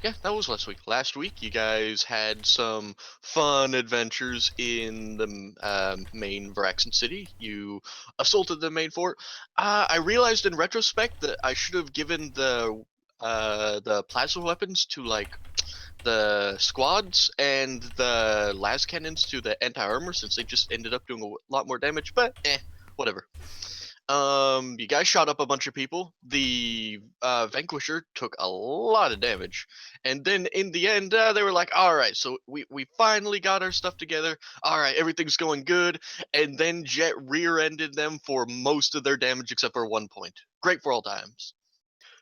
Yeah, that was last week. Last week, you guys had some fun adventures in the main Varaxon city. You assaulted the main fort. I realized in retrospect that I should have given the plasma weapons to like the squads and the las cannons to the anti-armor, since they just ended up doing a lot more damage. But whatever. You guys shot up a bunch of people. The Vanquisher took a lot of damage, and then in the end, they were like, "All right, so we finally got our stuff together. All right, everything's going good." And then Jet rear-ended them for most of their damage except for 1 point. Great for all times.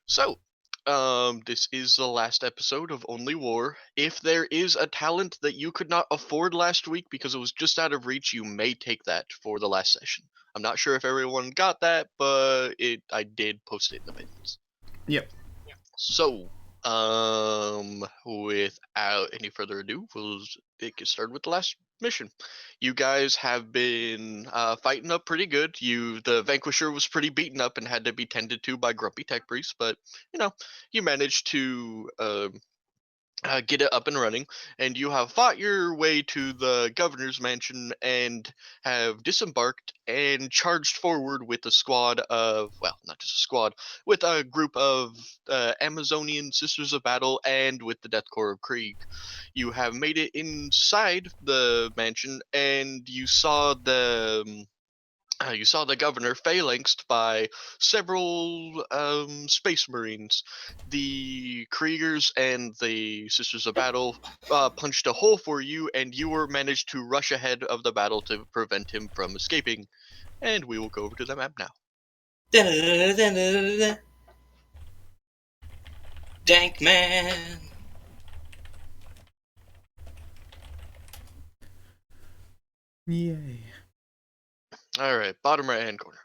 So, this is the last episode of Only War. If there is a talent that you could not afford last week because it was just out of reach, you may take that for the last session. I'm not sure if everyone got that, but I did post it in the pins. Yep. So, without any further ado, we'll get started with the last mission. You guys have been fighting up pretty good. The Vanquisher was pretty beaten up and had to be tended to by Grumpy Tech Priest, but you managed to get it up and running, and you have fought your way to the governor's mansion and have disembarked and charged forward with a squad of, well, not just a squad, with a group of Amazonian Sisters of Battle and with the Death Corps of Krieg. You have made it inside the mansion, and you saw the governor phalanxed by several space marines. The Kriegers and the Sisters of Battle punched a hole for you, and you were managed to rush ahead of the battle to prevent him from escaping. And we will go over to the map now. Dank man. Yay. All right, bottom right hand corner.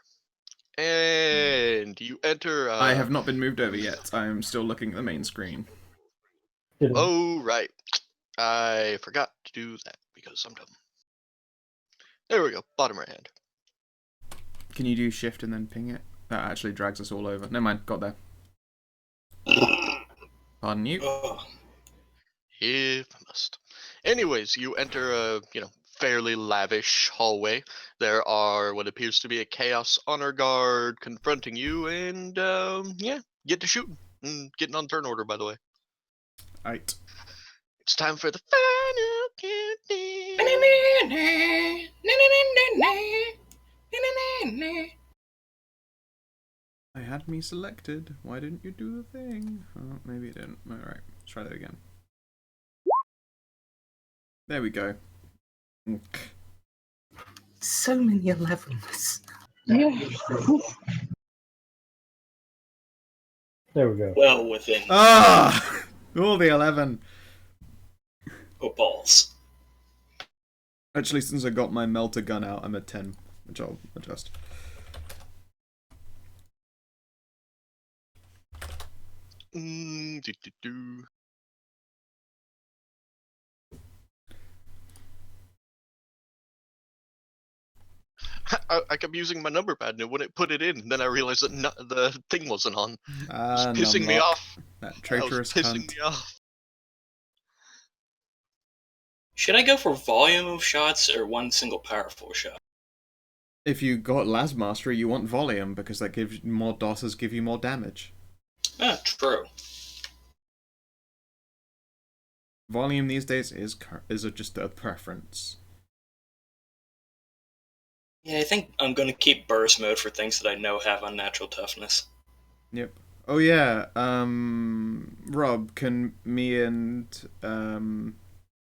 And you enter. I have not been moved over yet. I am still looking at the main screen. Oh, right. I forgot to do that because I'm dumb. There we go, bottom right hand. Can you do shift and then ping it? That actually drags us all over. Never mind, got there. Pardon you? If I must. Anyways, you enter a, fairly lavish hallway. There are what appears to be a Chaos Honor Guard confronting you, and, get to shooting. Getting on turn order, by the way. Right. It's time for the final countdown. I had me selected. Why didn't you do the thing? Oh, maybe it didn't. Alright, let's try that again. There we go. So many 11s. There we go. Well within. Ah! All the 11. Oh, balls. Actually, since I got my melter gun out, I'm at 10, which I'll adjust. I kept using my number pad and it wouldn't put it in. And then I realized that the thing wasn't on. It was pissing me off. That traitorous cunt. Me off. Should I go for volume of shots or one single powerful shot? If you got Las Mastery, you want volume because that gives more DOSes, give you more damage. Ah, true. Volume these days is just a preference. Yeah, I think I'm gonna keep burst mode for things that I know have unnatural toughness. Yep. Oh yeah, Rob, can me and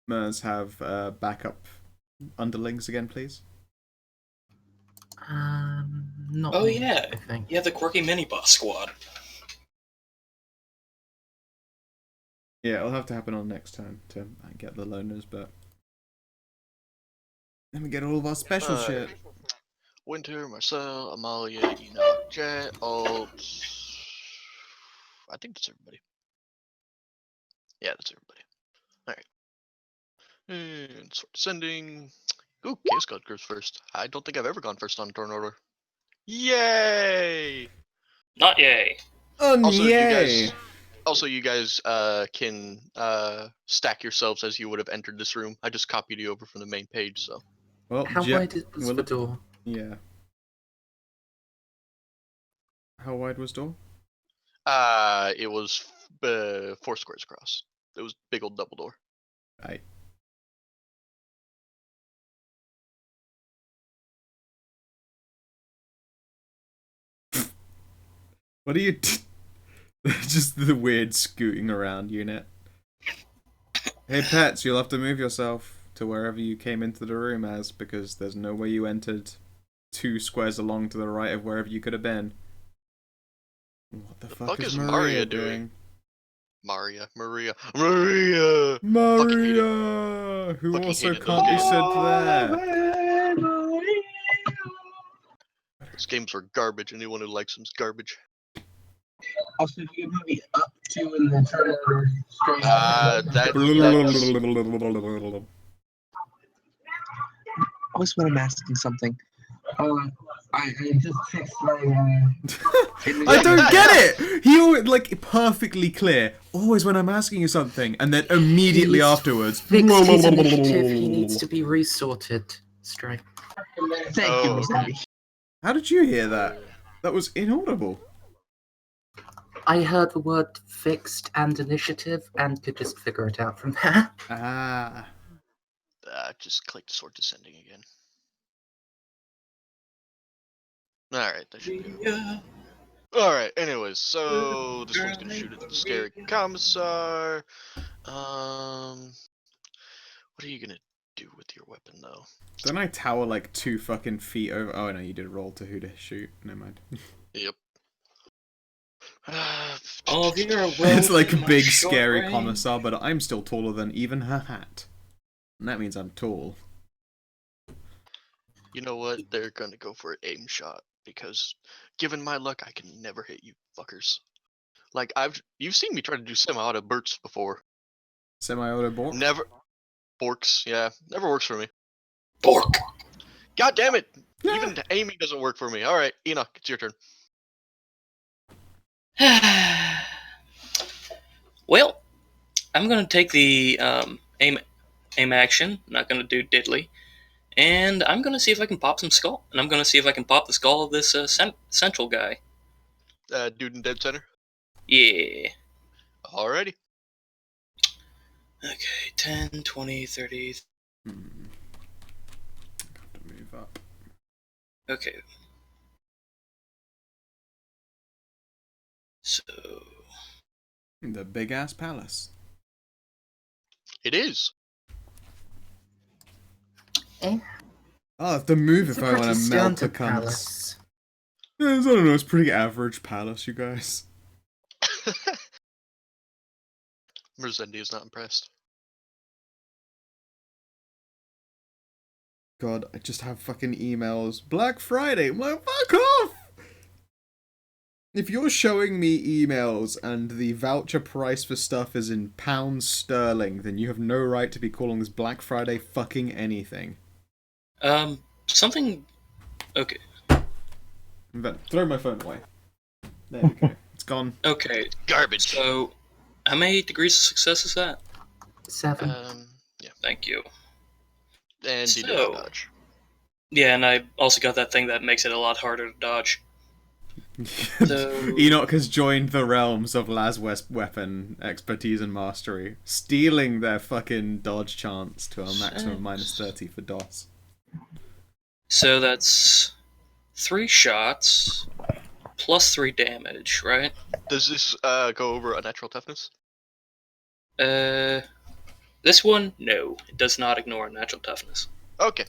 Mers have backup underlings again, please? Not. Oh me, yeah, I think. yeah, the quirky mini boss squad. Yeah, it'll have to happen on next turn to get the loners, but then we get all of our special shit. Winter, Marcel, Amalia, Enoch, Jet, Alt. I think that's everybody. Yeah, that's everybody. Alright. And sort sending. Ooh, Chaos God goes first. I don't think I've ever gone first on turn order. Yay! Not yay. Also, yay! Also, you guys can stack yourselves as you would have entered this room. I just copied you over from the main page, so. Well, How wide was the door? Yeah. How wide was door? It was 4 squares across. It was big old double door. Right. What are you? Just the weird scooting around unit. Hey pets, you'll have to move yourself to wherever you came into the room as, because there's no way you entered 2 squares along to the right of wherever you could have been. What the fuck is Maria doing? Maria. Maria! Fucking Who Fucking also hated those can't be games. said there. Those games were garbage. Anyone who likes them's garbage. Also, if you could maybe up to in the turn order straight That's always when I'm asking something. I just fixed my. I don't get it! He always, like, perfectly clear. Always when I'm asking you something, and then immediately afterwards. Fixed his initiative. He needs to be resorted. Stray. Thank you, Miss okay. Abby. How did you hear that? That was inaudible. I heard the word fixed and initiative and could just figure it out from there. Ah. Just click sword descending again. Alright, that should do it. Alright, anyways, so this one's gonna shoot at the scary commissar. What are you gonna do with your weapon though? Don't I tower like 2 fucking feet over? Oh no, you did roll to who to shoot. Never mind. Yep. All of you are It's like a my big short scary range. commissar, but I'm still taller than even her hat. And that means I'm tall. You know what? They're gonna go for an aim shot because, given my luck, I can never hit you fuckers. Like you've seen me try to do semi-auto bursts before. Semi-auto bork? Never borks. Yeah, never works for me. Bork. God damn it! Even aiming doesn't work for me. All right, Enoch, it's your turn. Well, I'm gonna take the aim action. I'm not gonna do diddly, and I'm gonna see if I can pop some skull. And I'm gonna see if I can pop the skull of this central guy. Dude in dead center. Yeah. Alrighty. Okay, 10, 20, 30. Have to move up. Okay. So. The big ass palace. It is. Eh? I'll have to move It's if a I want pretty to melt the standard cunts. palace. I don't know, it's pretty average palace, you guys. Merzendi is not impressed. God, I just have fucking emails. Black Friday! I'm like, fuck off! If you're showing me emails and the voucher price for stuff is in pounds sterling, then you have no right to be calling this Black Friday fucking anything. Something. Okay. Throw my phone away. There we go. It's gone. Okay. Garbage. So, how many degrees of success is that? 7. Yeah. Thank you. And you did So- not dodge. Yeah, and I also got that thing that makes it a lot harder to dodge. So- Enoch has joined the realms of Laswest weapon expertise and mastery, stealing their fucking dodge chance to a maximum of minus 30 for DOS. So that's 3 shots plus 3 damage, right? Does this go over a natural toughness? This one, no, it does not ignore natural toughness. Okay.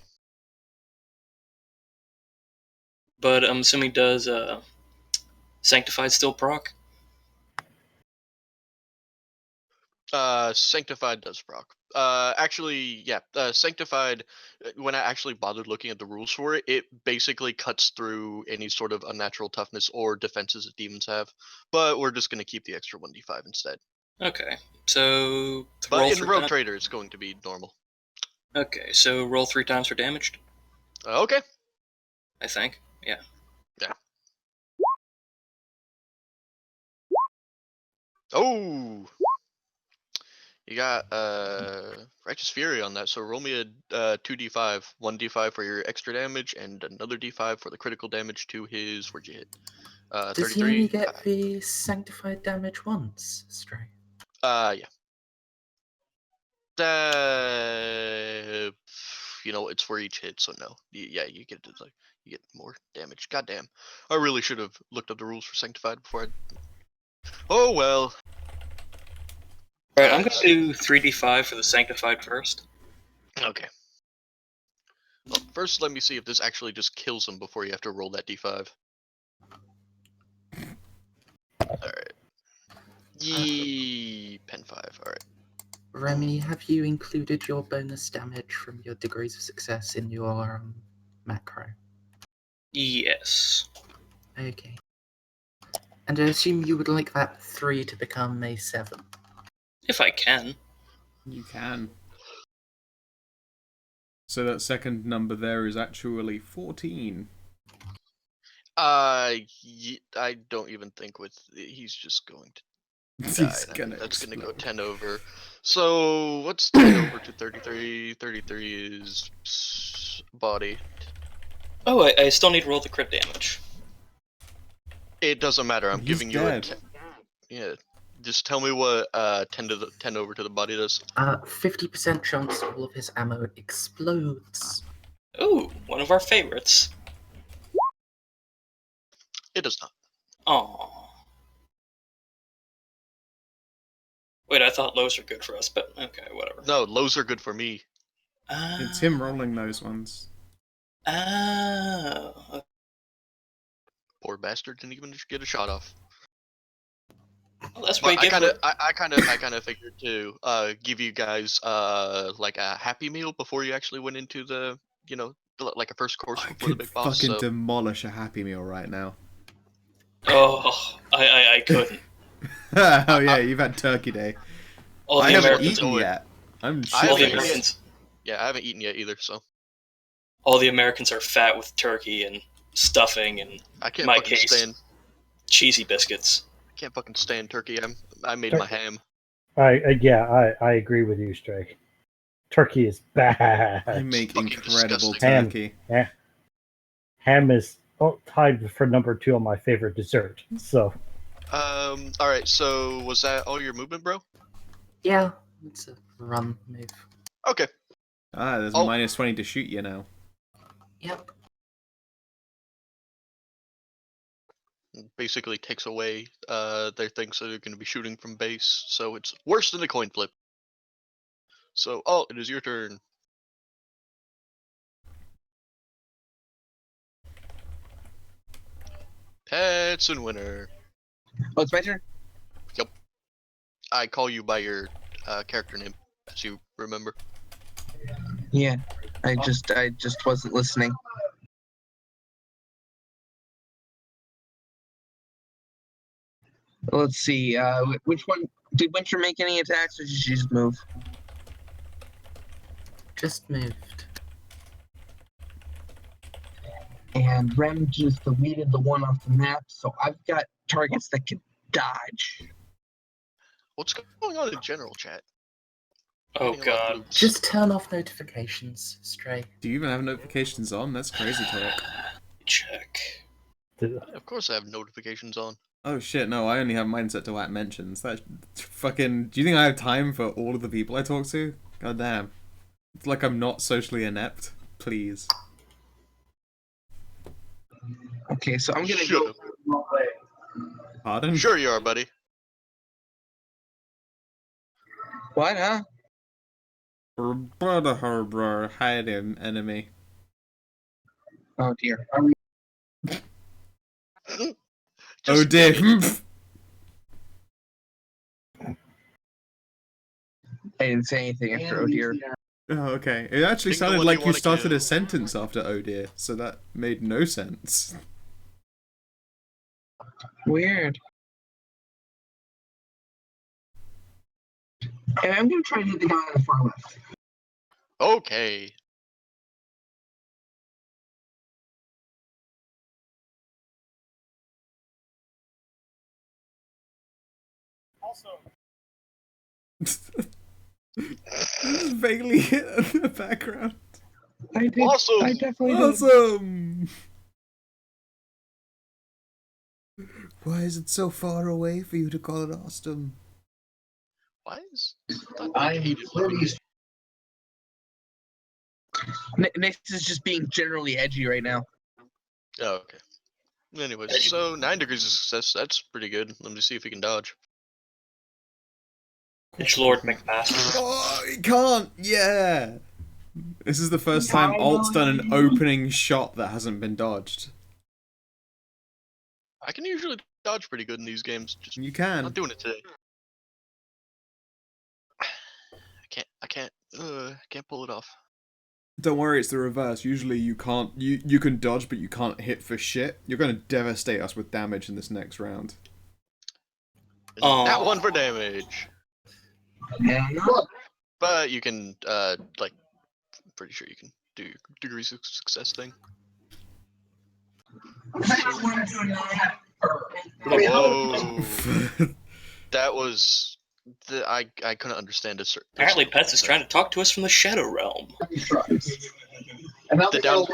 But I'm assuming does Sanctified still proc? Sanctified does proc. Actually, yeah. Sanctified. When I actually bothered looking at the rules for it, it basically cuts through any sort of unnatural toughness or defenses that demons have. But we're just gonna keep the extra 1d5 instead. Okay, so But roll in 3 Rogue times. Trader, it's going to be normal. Okay, so roll 3 times for damaged, Okay. I think. Yeah. Yeah. Oh, you got Righteous Fury on that. So roll me a 2d5, 1d5 for your extra damage, and another d5 for the critical damage to his. Where'd you hit? Does he only 33. get the sanctified damage once, Stray? Yeah. It's for each hit, so no. Yeah, you get like you get more damage. Goddamn, I really should have looked up the rules for Sanctified before I. Oh well. Alright, I'm gonna do 3d5 for the Sanctified first. Okay. Well, first, let me see if this actually just kills him before you have to roll that d5. All right. Yee, pen 5. All right. Remy, have you included your bonus damage from your degrees of success in your macro? Yes. Okay. And I assume you would like that 3 to become a 7. If I can. You can. So that second number there is actually 14. I don't even think he's just going to die. He's And I gonna think that's going to go explode. 10 over. So what's 10 over to 33? 33 is body. Oh, I still need to roll the crit damage. It doesn't matter. I'm He's giving you dead. yeah. Just tell me what 10 over to the body does. 50% chance all of his ammo explodes. Ooh, one of our favorites. It does not. Aww. Wait, I thought lows were good for us, but okay, whatever. No, lows are good for me. It's him rolling those ones. Oh. Poor bastard didn't even get a shot off. Well, that's But what you get for... I kind of figured to give you guys like a happy meal before you actually went into the like a first course I before the could big boss. fucking So demolish a Happy Meal right now. Oh, I couldn't. Oh yeah, you've had Turkey Day. All I the haven't Americans... eaten yet. I'm I All the haven't shit-faced. Americans... yeah, I haven't eaten yet either. So All the Americans are fat with turkey and stuffing and, I in can't my fucking case, stand. cheesy biscuits. I can't fucking stand turkey. I made my ham. I agree with you, Stray. Turkey is bad. I make fucking incredible disgusting. turkey. Ham is tied for number 2 on my favorite dessert. So All right. So was that all your movement, bro? Yeah, it's a run move. Okay. Ah, there's Oh. minus 20 to shoot you now. Yep. Basically takes away their thing, so they're going to be shooting from base. So it's worse than a coin flip. So it is your turn. Pets and winner. Oh, it's my turn? I call you by your character name, as you remember. Yeah. I just wasn't listening. Let's see. Which one did Winter make any attacks, or did she just move? Just moved. And Rem just deleted the one off the map, so I've got targets that can dodge. What's going on in general chat? Oh Getting a lot of god. bloops. Just turn off notifications, Stray. Do you even have notifications on? That's crazy talk. Check. Yeah, of course I have notifications on. Oh shit, no, I only have mine set to at mentions. That fucking... Do you think I have time for all of the people I talk to? God damn. It's like I'm not socially inept. Please. Okay, so I'm gonna Shut go. up. Pardon? Sure you are, buddy. What, huh? Brother, hide him, enemy. Oh dear. Oh dear. I didn't say anything after oh dear. Oh, okay. It actually Pick the sounded one like you you wanna started kill. a sentence after oh dear, so that made no sense. Weird. And I'm gonna try to hit the guy on the far left. Okay. Just vaguely hit in the background. I did. Awesome! I definitely did. Awesome! Why is it so far away for you to call it awesome? Why is that I'm hated pretty. by me? Nick is just being generally edgy right now. Oh, okay. Anyways, so 9 degrees of success. That's pretty good. Let me see if he can dodge. It's Lord McMaster. Oh, he can't! Yeah! This is the first time Alt's done an opening shot that hasn't been dodged. I can usually dodge pretty good in these games. Just You not can. doing it today. I can't pull it off. Don't worry, it's the reverse. Usually you can't. You can dodge, but you can't hit for shit. You're gonna devastate us with damage in this next round. That one for damage. Yeah, no. But you can, like, pretty sure you can do your degrees of success thing. Whoa. That was I couldn't understand a certain. Apparently, Pets is trying to talk to us from the Shadow Realm. The down.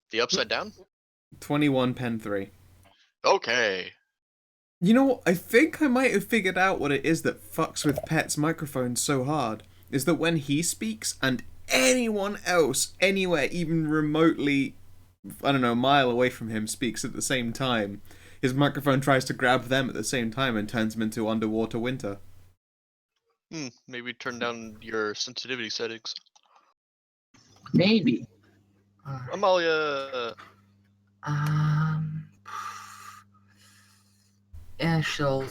The upside down. 21 pen 3. Okay. You know what? I think I might have figured out what it is that fucks with Pet's microphone so hard. Is that when he speaks and anyone else anywhere, even remotely, I don't know, a mile away from him speaks at the same time, his microphone tries to grab them at the same time and turns them into underwater winter. Maybe turn down your sensitivity settings. Maybe. Amalia. Yeah, she'll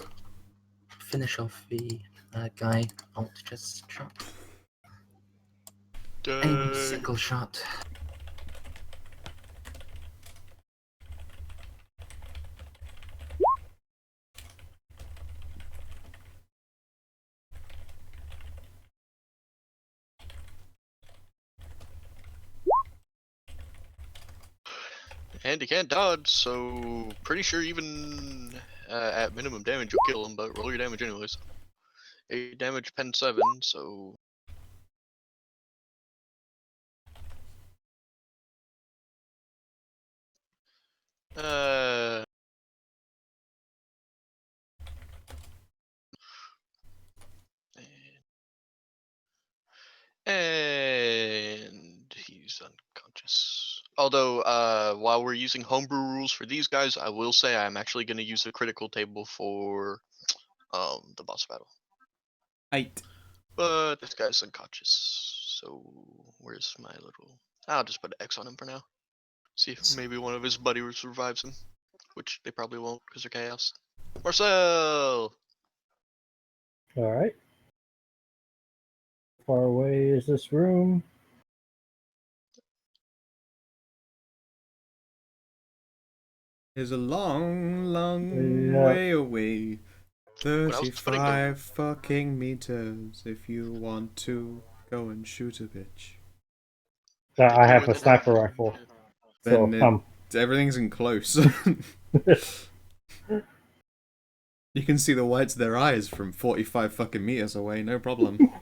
finish off the guy. Alt just shot. Aim single shot. And he can't dodge, so pretty sure even at minimum damage you'll kill him, but roll your damage anyways. 8 damage, pen 7, so... And he's unconscious. Although, while we're using homebrew rules for these guys, I will say I'm actually going to use a critical table for the boss battle. 8. But this guy's unconscious, so where's my little... I'll just put an X on him for now. See if maybe one of his buddies revives him, which they probably won't because they're chaos. Marcel! Alright. Far away is this room? Is a long, long way away. 35 fucking meters if you want to go and shoot a bitch. I have a sniper rifle. So, everything's in close. You can see the whites of their eyes from 45 fucking meters away, no problem.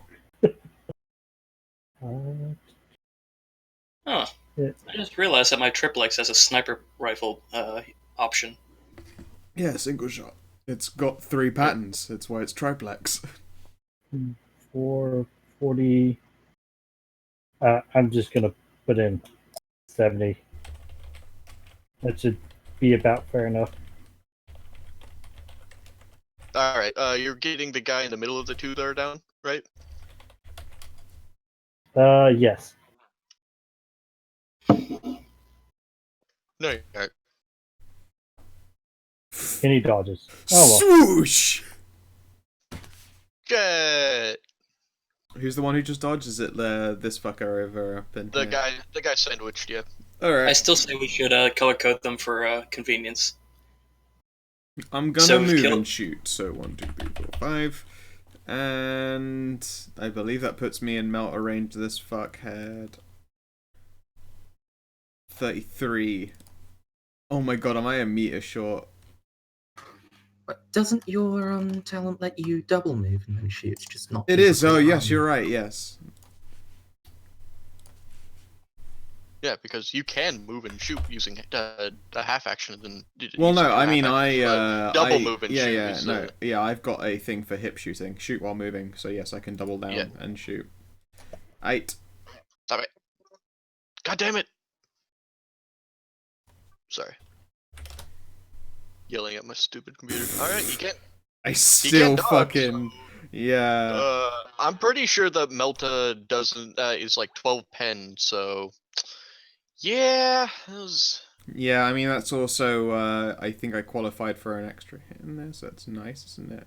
Huh. I just realized that my triplex has a sniper rifle option. Yeah, single shot. It's got 3 patterns. That's why it's triplex. 440. I'm just gonna put in 70. That should be about fair enough. Alright, you're getting the guy in the middle of the two that are down, right? Yes. No, you aren't. And he dodges. Oh well. Swoosh! Get Who's the one who just dodged? Is it this fucker over up in the guy sandwiched, yeah. Alright. I still say we should color code them for convenience. I'm gonna move and shoot. So 1, 2, 3, 4, 5. And I believe that puts me in melter range. This fuckhead. 33. Oh my god, am I a meter short? But doesn't your talent let you double move and then shoot? It's just not. It is. Oh, visibly yes, on you're you. right. Yes. Yeah, because you can move and shoot using a half action and then Well, using no, your I half mean, action, but double move and yeah, shoot yeah, is no, yeah, I've got a thing for hip shooting, shoot while moving. So yes, I can double down Yeah. and shoot. 8. Stop it. God damn it. Sorry. Yelling at my stupid computer. Alright, you can't. I still dodge. fucking yeah. I'm pretty sure that Melta doesn't is like 12 pen, so yeah, that was Yeah, I mean that's also I think I qualified for an extra hit in there, so that's nice, isn't it?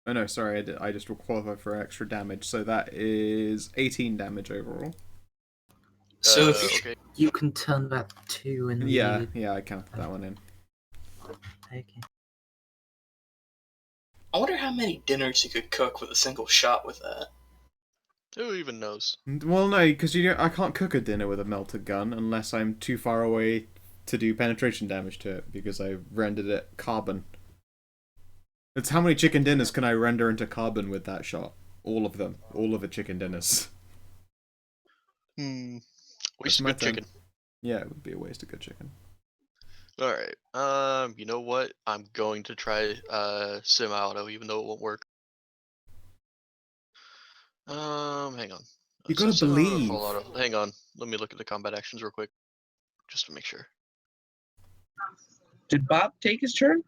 Oh no, sorry, I just qualified for extra damage, so that is 18 damage overall. So okay. You can turn that 2 in Yeah, the. yeah, I counted that one in. Okay. I wonder how many dinners you could cook with a single shot with that. Who even knows? Well, no, because I can't cook a dinner with a melted gun unless I'm too far away to do penetration damage to it because I rendered it carbon. It's how many chicken dinners can I render into carbon with that shot? All of them. All of the chicken dinners. Waste That's of my good turn. chicken. Yeah, it would be a waste of good chicken. Alright. You know what? I'm going to try sim auto even though it won't work. Hang on. You So gotta sim auto or believe. full auto? Hang on. Let me look at the combat actions real quick. Just to make sure. Did Bob take his turn?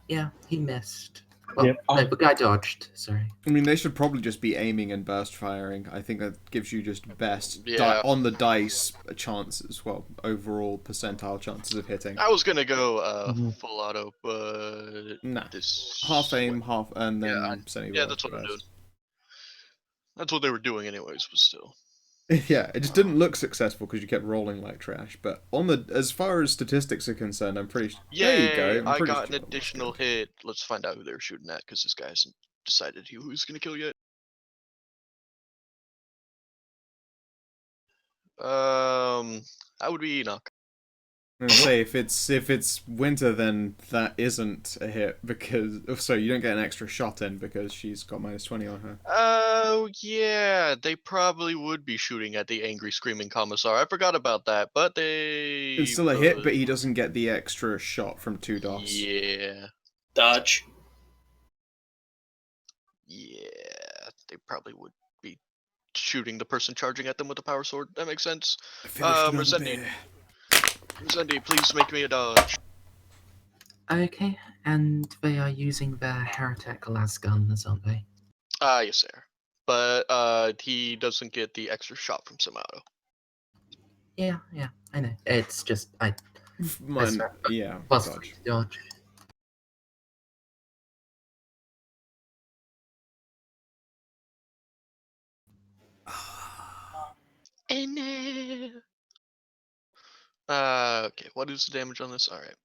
Yeah, he missed. Well, Yep. no, the guy dodged. Sorry. I mean, they should probably just be aiming and burst firing. I think that gives you just best Yeah. on the dice chances, well, overall percentile chances of hitting. I was gonna go Mhm. full auto, but Nah. this Half aim, half, and then Yeah, semi yeah, that's what I'm doing. That's what they were doing anyways, but still. Yeah, it just didn't look successful because you kept rolling like trash. But on the as far as statistics are concerned, I'm pretty. There you go. Yay! I'm I pretty got an sure that looks additional good. hit. Let's find out who they're shooting at, because this guy hasn't decided who's gonna kill yet. That would be Enoch. And say if it's winter, then that isn't a hit because so you don't get an extra shot in because she's got -20 on her. Oh yeah, they probably would be shooting at the angry screaming commissar. I forgot about that, but they. It's still a hit, but he doesn't get the extra shot from 2 dots. Yeah, Dodge. yeah, they probably would be shooting the person charging at them with the power sword. That makes sense. I finished another Resendi, beer. Resendi, please make me a dodge. Okay, and they are using their heretic las guns, aren't they? Yes, sir. But he doesn't get the extra shot from Samato. Yeah, I know. It's just Mine, yeah, plus dodge. dodge. Okay, what is the damage on this? Alright.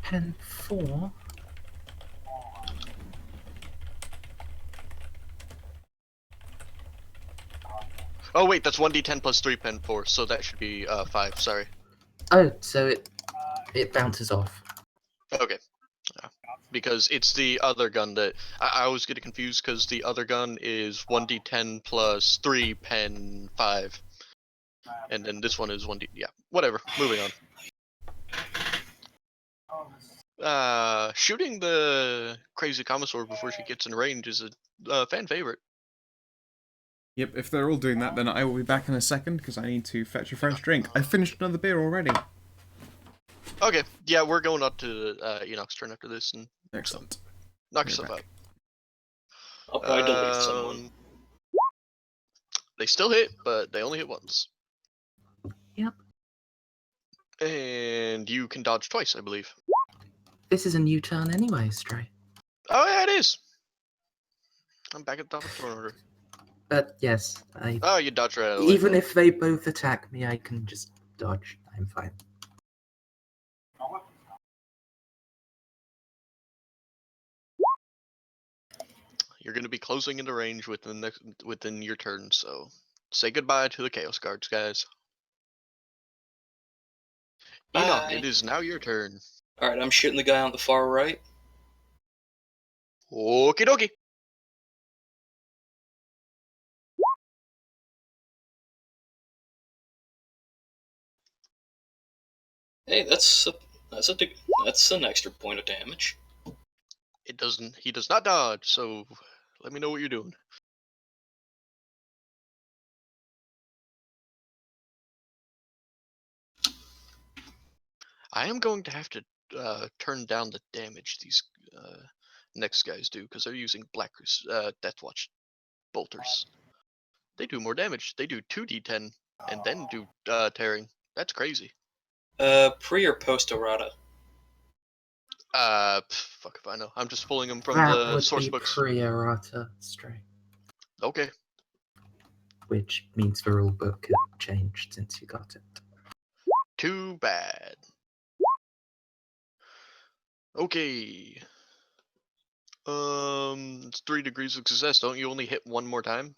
Pen 4. Oh wait, that's 1d10 plus 3 pen 4, so that should be 5, sorry. Oh, so it bounces off. Okay. Because it's the other gun that I always get confused because the other gun is 1d10 plus 3 pen 5. And then this one is 1d, yeah, whatever, moving on. Shooting the crazy commissar before she gets in range is a fan favorite. Yep, if they're all doing that, then I will be back in a second because I need to fetch a French drink. I finished another beer already. Okay, yeah, we're going up to Enoch's turn after this and Excellent. knock You're yourself back. out. I'll probably delete someone. They still hit, but they only hit once. Yep. And you can dodge twice, I believe. This is a new turn anyway, Stray. Oh yeah, it is. I'm back at the top of the turn order. But yes, Oh, you dodged right out of the way. even if they both attack me, I can just dodge. I'm fine. You're going to be closing into range within your turn, so say goodbye to the Chaos Guards, guys. Enoch, Bye. it is now your turn. Alright, I'm shooting the guy on the far right. Okie dokie. Hey, that's an extra point of damage. He does not dodge, so let me know what you're doing. I am going to have to turn down the damage these next guys do, because they're using Deathwatch bolters. They do more damage. They do 2d10 and then do tearing. That's crazy. Pre or post errata? Fuck if I know. I'm just pulling them from That the would source be books. pre-errata straight, Okay. which means the rule book had changed since you got it. Too bad. Okay. It's 3 degrees of success. Don't you only hit one more time?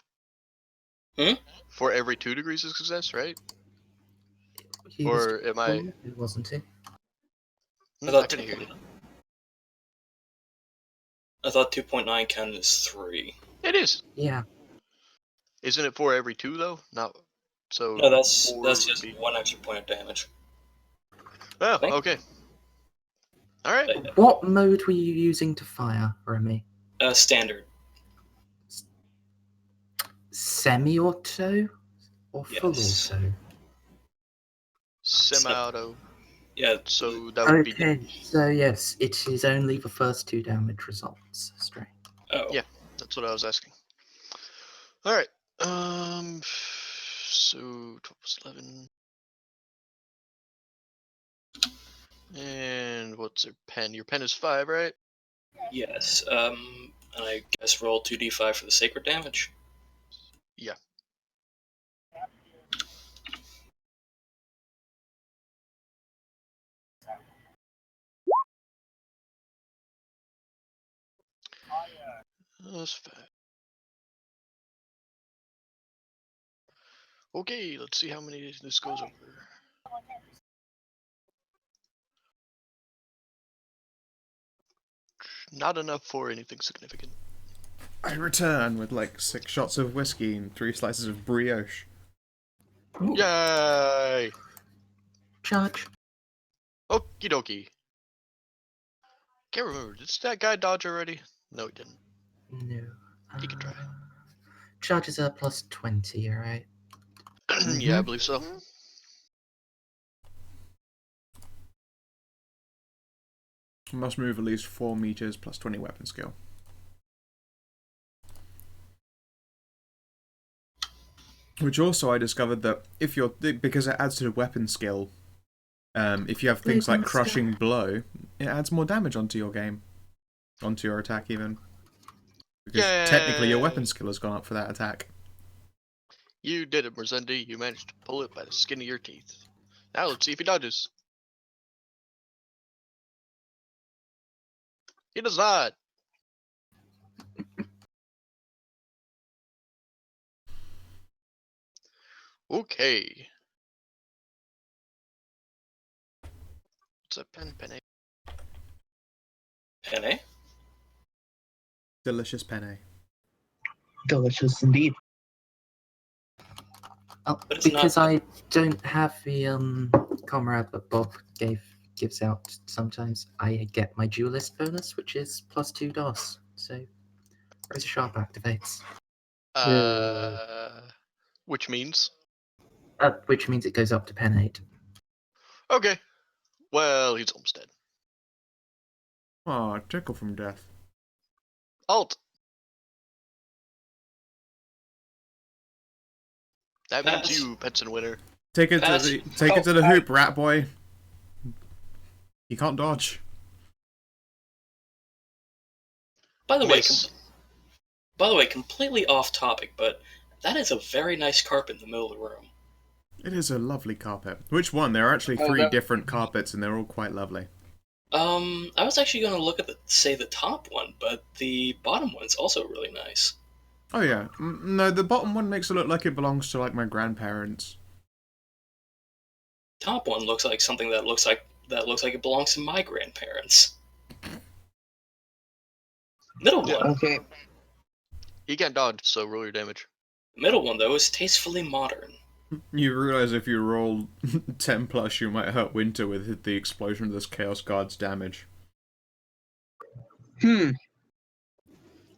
Hmm? For every 2 degrees of success, right? He was Or am I? It wasn't he? I thought I can hear you. I thought 2.9 counted as 3. It is. Yeah. Isn't it for every 2 though? Not so. No, that's 4 would just be. 1 extra point of damage. Oh, Thank- okay. All right. What mode were you using to fire, Remy? Standard. Semi-auto or full Yes. auto? Semi-auto. Yeah. So that would be. Okay, so yes, it is only the first 2 damage results. Straight. Oh. Yeah. That's what I was asking. All right. So 12 plus 11. And what's your pen? Your pen is 5, right? Yes. And I guess roll 2d5 for the sacred damage. Yeah. That's 5. Okay, let's see how many this goes over. Not enough for anything significant. I return with like 6 shots of whiskey and 3 slices of brioche. Ooh, Yay! charge. Okie dokie. Can't remember. Did that guy dodge already? No, he didn't. No. He can try. Charges are plus 20, alright? Yeah, I believe so. Must move at least 4 meters plus 20 weapon skill. Which also I discovered that if you're, because it adds to the weapon skill, if you have things like crushing blow, it adds more damage onto your game, onto your attack even. Because technically your weapon skill has gone up for that attack. You did it, Merzendi. You managed to pull it by the skin of your teeth. Now let's see if he dodges. He does not. Okay. What's up, Penne? Penne? Delicious penne. Delicious indeed. Oh, But it's because not- I don't have the comrade that Bob gives out sometimes, I get my duelist bonus, which is plus 2 DOS. So Razor Sharp activates. Which means? Which means it goes up to pen 8. Okay. Well, he's almost dead. Aw, tickle from death. Alt. That means Pass. you, Petson winner. Take it Pass. to the hoop, rat boy. You can't dodge. By the way, Miss. completely off topic, but that is a very nice carpet in the middle of the room. It is a lovely carpet. Which one? There are actually Oh, 3 that- different carpets and they're all quite lovely. I was actually going to look at the top one, but the bottom one's also really nice. Oh yeah, no, the bottom one makes it look like it belongs to like my grandparents. Top one looks like something that looks like it belongs to my grandparents. Middle Yeah. one, Okay. You can't dodge, so roll your damage. middle one though is tastefully modern. You realize if you roll 10 plus, you might hurt Winter with the explosion of this Chaos Guard's damage.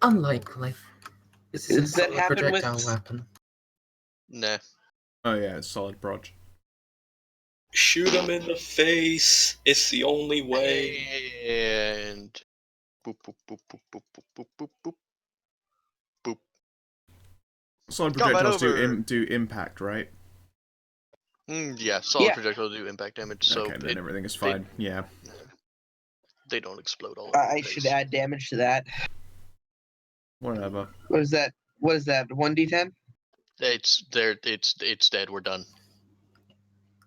Unlikely. This is Does a that solid happen with- projectile weapon. Nah. Oh yeah, it's solid proj. Shoot him in the face. It's the only way. And boop boop boop boop boop boop boop boop boop. Solid Combat projectiles over. do impact, right? Yeah, solid Yeah. projectile do impact damage, so Okay, then everything is fine. Yeah. they don't explode all over I the should place. add damage to that. Whatever. What is that? What is that? 1d10? It's dead. We're done.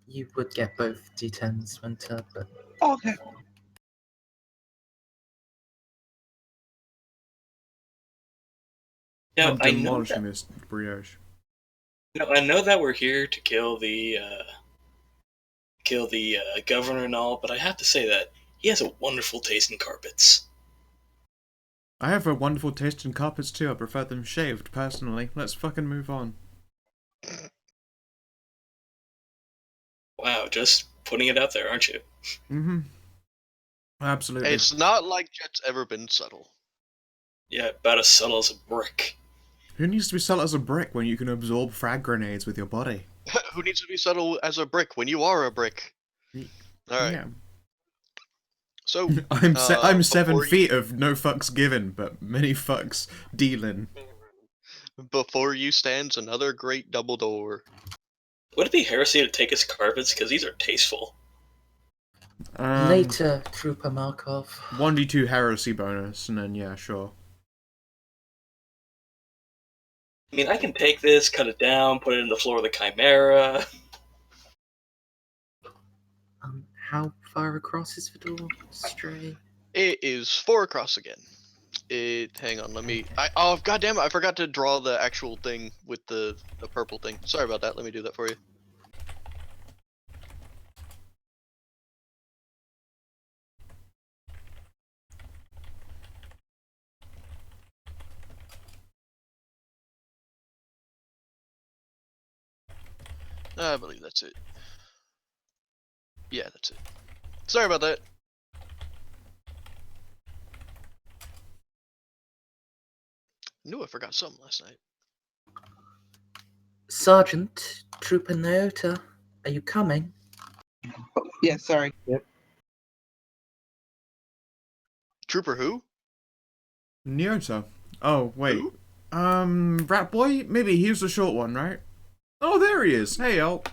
You would get both D10s, Winter, but Okay. Now I'm I know demolishing that. this brioche. I know that we're here to kill the governor and all, but I have to say that he has a wonderful taste in carpets. I have a wonderful taste in carpets too. I prefer them shaved, personally. Let's fucking move on. Wow, just putting it out there, aren't you? Mm-hmm. Absolutely. It's not like Jet's ever been subtle. Yeah, about as subtle as a brick. Who needs to be subtle as a brick when you can absorb frag grenades with your body? Who needs to be subtle as a brick when you are a brick? Alright, Yeah. so I'm 7 before you- feet of no fucks given, but many fucks dealing. before you stands another great double door. Would it be heresy to take his carpets? Because these are tasteful. later, Trooper Markov. 1d2 heresy bonus, and then yeah, sure. I mean, I can take this, cut it down, put it in the floor of the Chimera. How far across is the door? Stray. It is 4 across again. Hang on, let me. Oh goddamn it! I forgot to draw the actual thing with the purple thing. Sorry about that. Let me do that for you. I believe that's it. Yeah, that's it. Sorry about that. Knew I forgot something last night. Sergeant, Trooper Naota, are you coming? Yeah, sorry. Trooper who? Nyota. Oh, wait. Who? Rat Boy? Maybe he was the short one, right? Oh, there he is. Hey, Elk.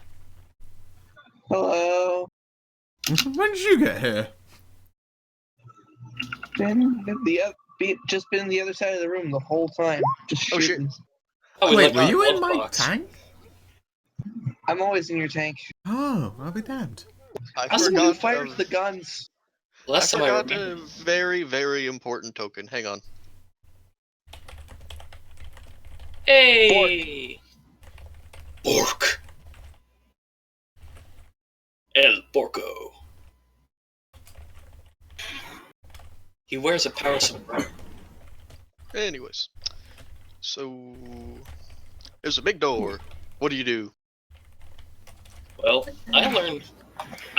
Hello. When did you get here? Just been the other side of the room the whole time. Just Oh, shit. shooting. Oh, we Wait, left were the you in glove my box. tank? I'm always in your tank. Oh, I'll be damned. I I'm the one who forgot. fires the guns. Last I time I forgot a remember. very, very important token. Hang on. Hey! Bork! El Borco. He wears a power sombrero. Anyways, so there's a big door. What do you do? Well, I learned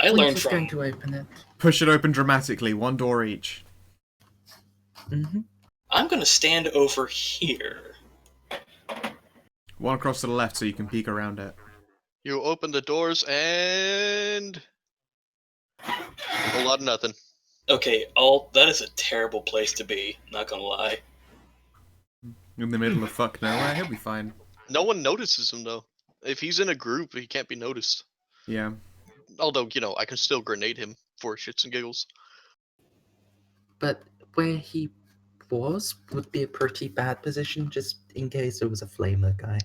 Winter's from going to open it. Push it open dramatically, one door each. Mm-hmm. I'm gonna stand over here. One across to the left so you can peek around it. You open the doors and a whole lot of nothing. Okay, that is a terrible place to be, not gonna lie. In the middle of fuck nowhere, he'll be fine. No one notices him though. If he's in a group, he can't be noticed. Yeah. Although, I can still grenade him for shits and giggles. But where he was would be a pretty bad position, just in case there was a flamer guy.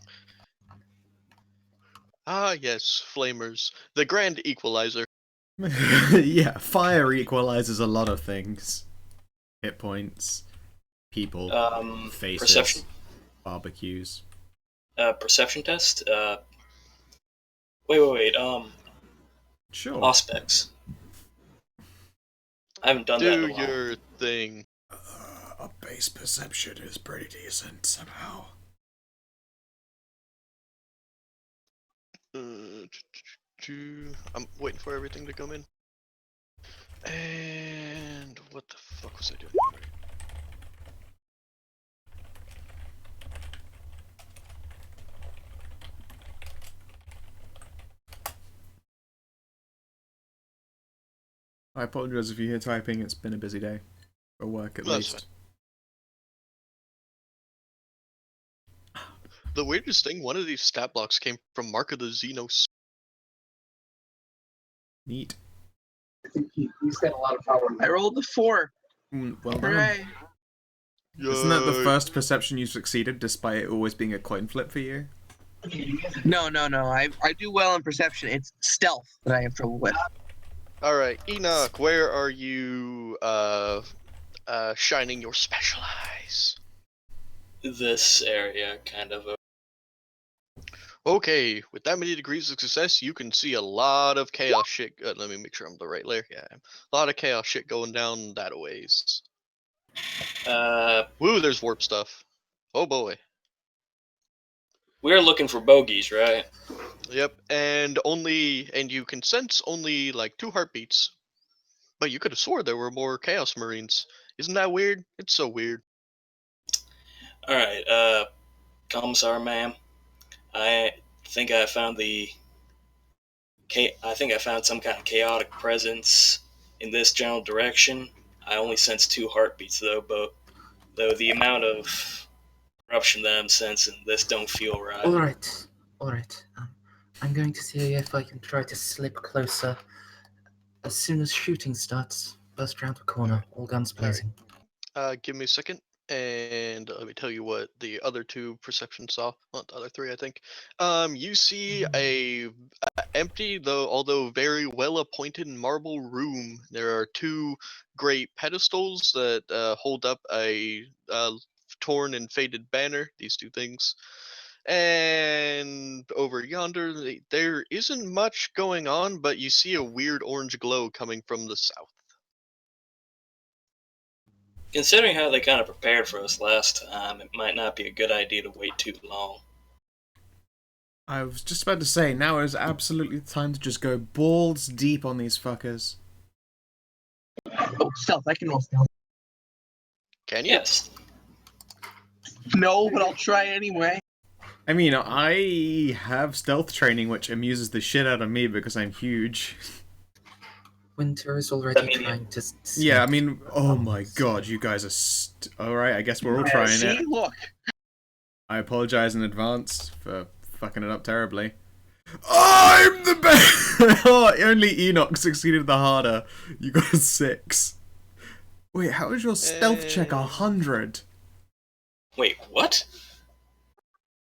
Ah, yes, flamers. The grand equalizer. Yeah, fire equalizes a lot of things. Hit points, people, faces, Perception. barbecues. Perception test. Wait. Sure. Aspects. I haven't done that in Do a while. your thing. A base perception is pretty decent somehow. I'm waiting for everything to come in. And what the fuck was I doing? I apologize if you hear typing, it's been a busy day. For work at That's least. The weirdest thing, one of these stat blocks came from Mark of the Xenos. Neat. He's got a lot of power. I rolled a 4. Well done. Hooray. Isn't that the Yay. first perception you succeeded, despite it always being a coin flip for you? No. I do well in perception. It's stealth that I have trouble with. Alright, Enoch, where are you shining your special eyes? This area, kind of. Okay, with that many degrees of success, you can see a lot of chaos shit. Let me make sure I'm the right layer. Yeah, a lot of chaos shit going down that a ways. Woo, there's warp stuff. Oh boy. We're looking for bogeys, right? Yep, and you can sense only like 2 heartbeats. But you could have swore there were more Chaos Marines. Isn't that weird? It's so weird. Alright, Commissar, ma'am. I think I found some kind of chaotic presence in this general direction. I only sense 2 heartbeats though the amount of corruption that I'm sensing, this don't feel right. Alright. I'm going to see if I can try to slip closer. As soon as shooting starts, burst round the corner, all guns blazing. Give me a second, and let me tell you what the other 2 perceptions saw. Well, the other 3, I think. You see a empty, although very well appointed marble room. There are 2 great pedestals that hold up a torn and faded banner. These 2 things. And over yonder, there isn't much going on, but you see a weird orange glow coming from the south. Considering how they kind of prepared for us last time, it might not be a good idea to wait too long. I was just about to say, now is absolutely the time to just go balls deep on these fuckers. Oh, stealth. I can roll stealth. Can you? Yes. No, but I'll try anyway. I mean, I have stealth training, which amuses the shit out of me because I'm huge. Winter is already I mean, trying to... Yeah, I mean, oh my god, you guys are alright, I guess we're all trying See, it. look. I apologize in advance for fucking it up terribly. I'm the best! Oh, only Enoch succeeded the harder. You got 6. Wait, how is your stealth check 100? Wait, what?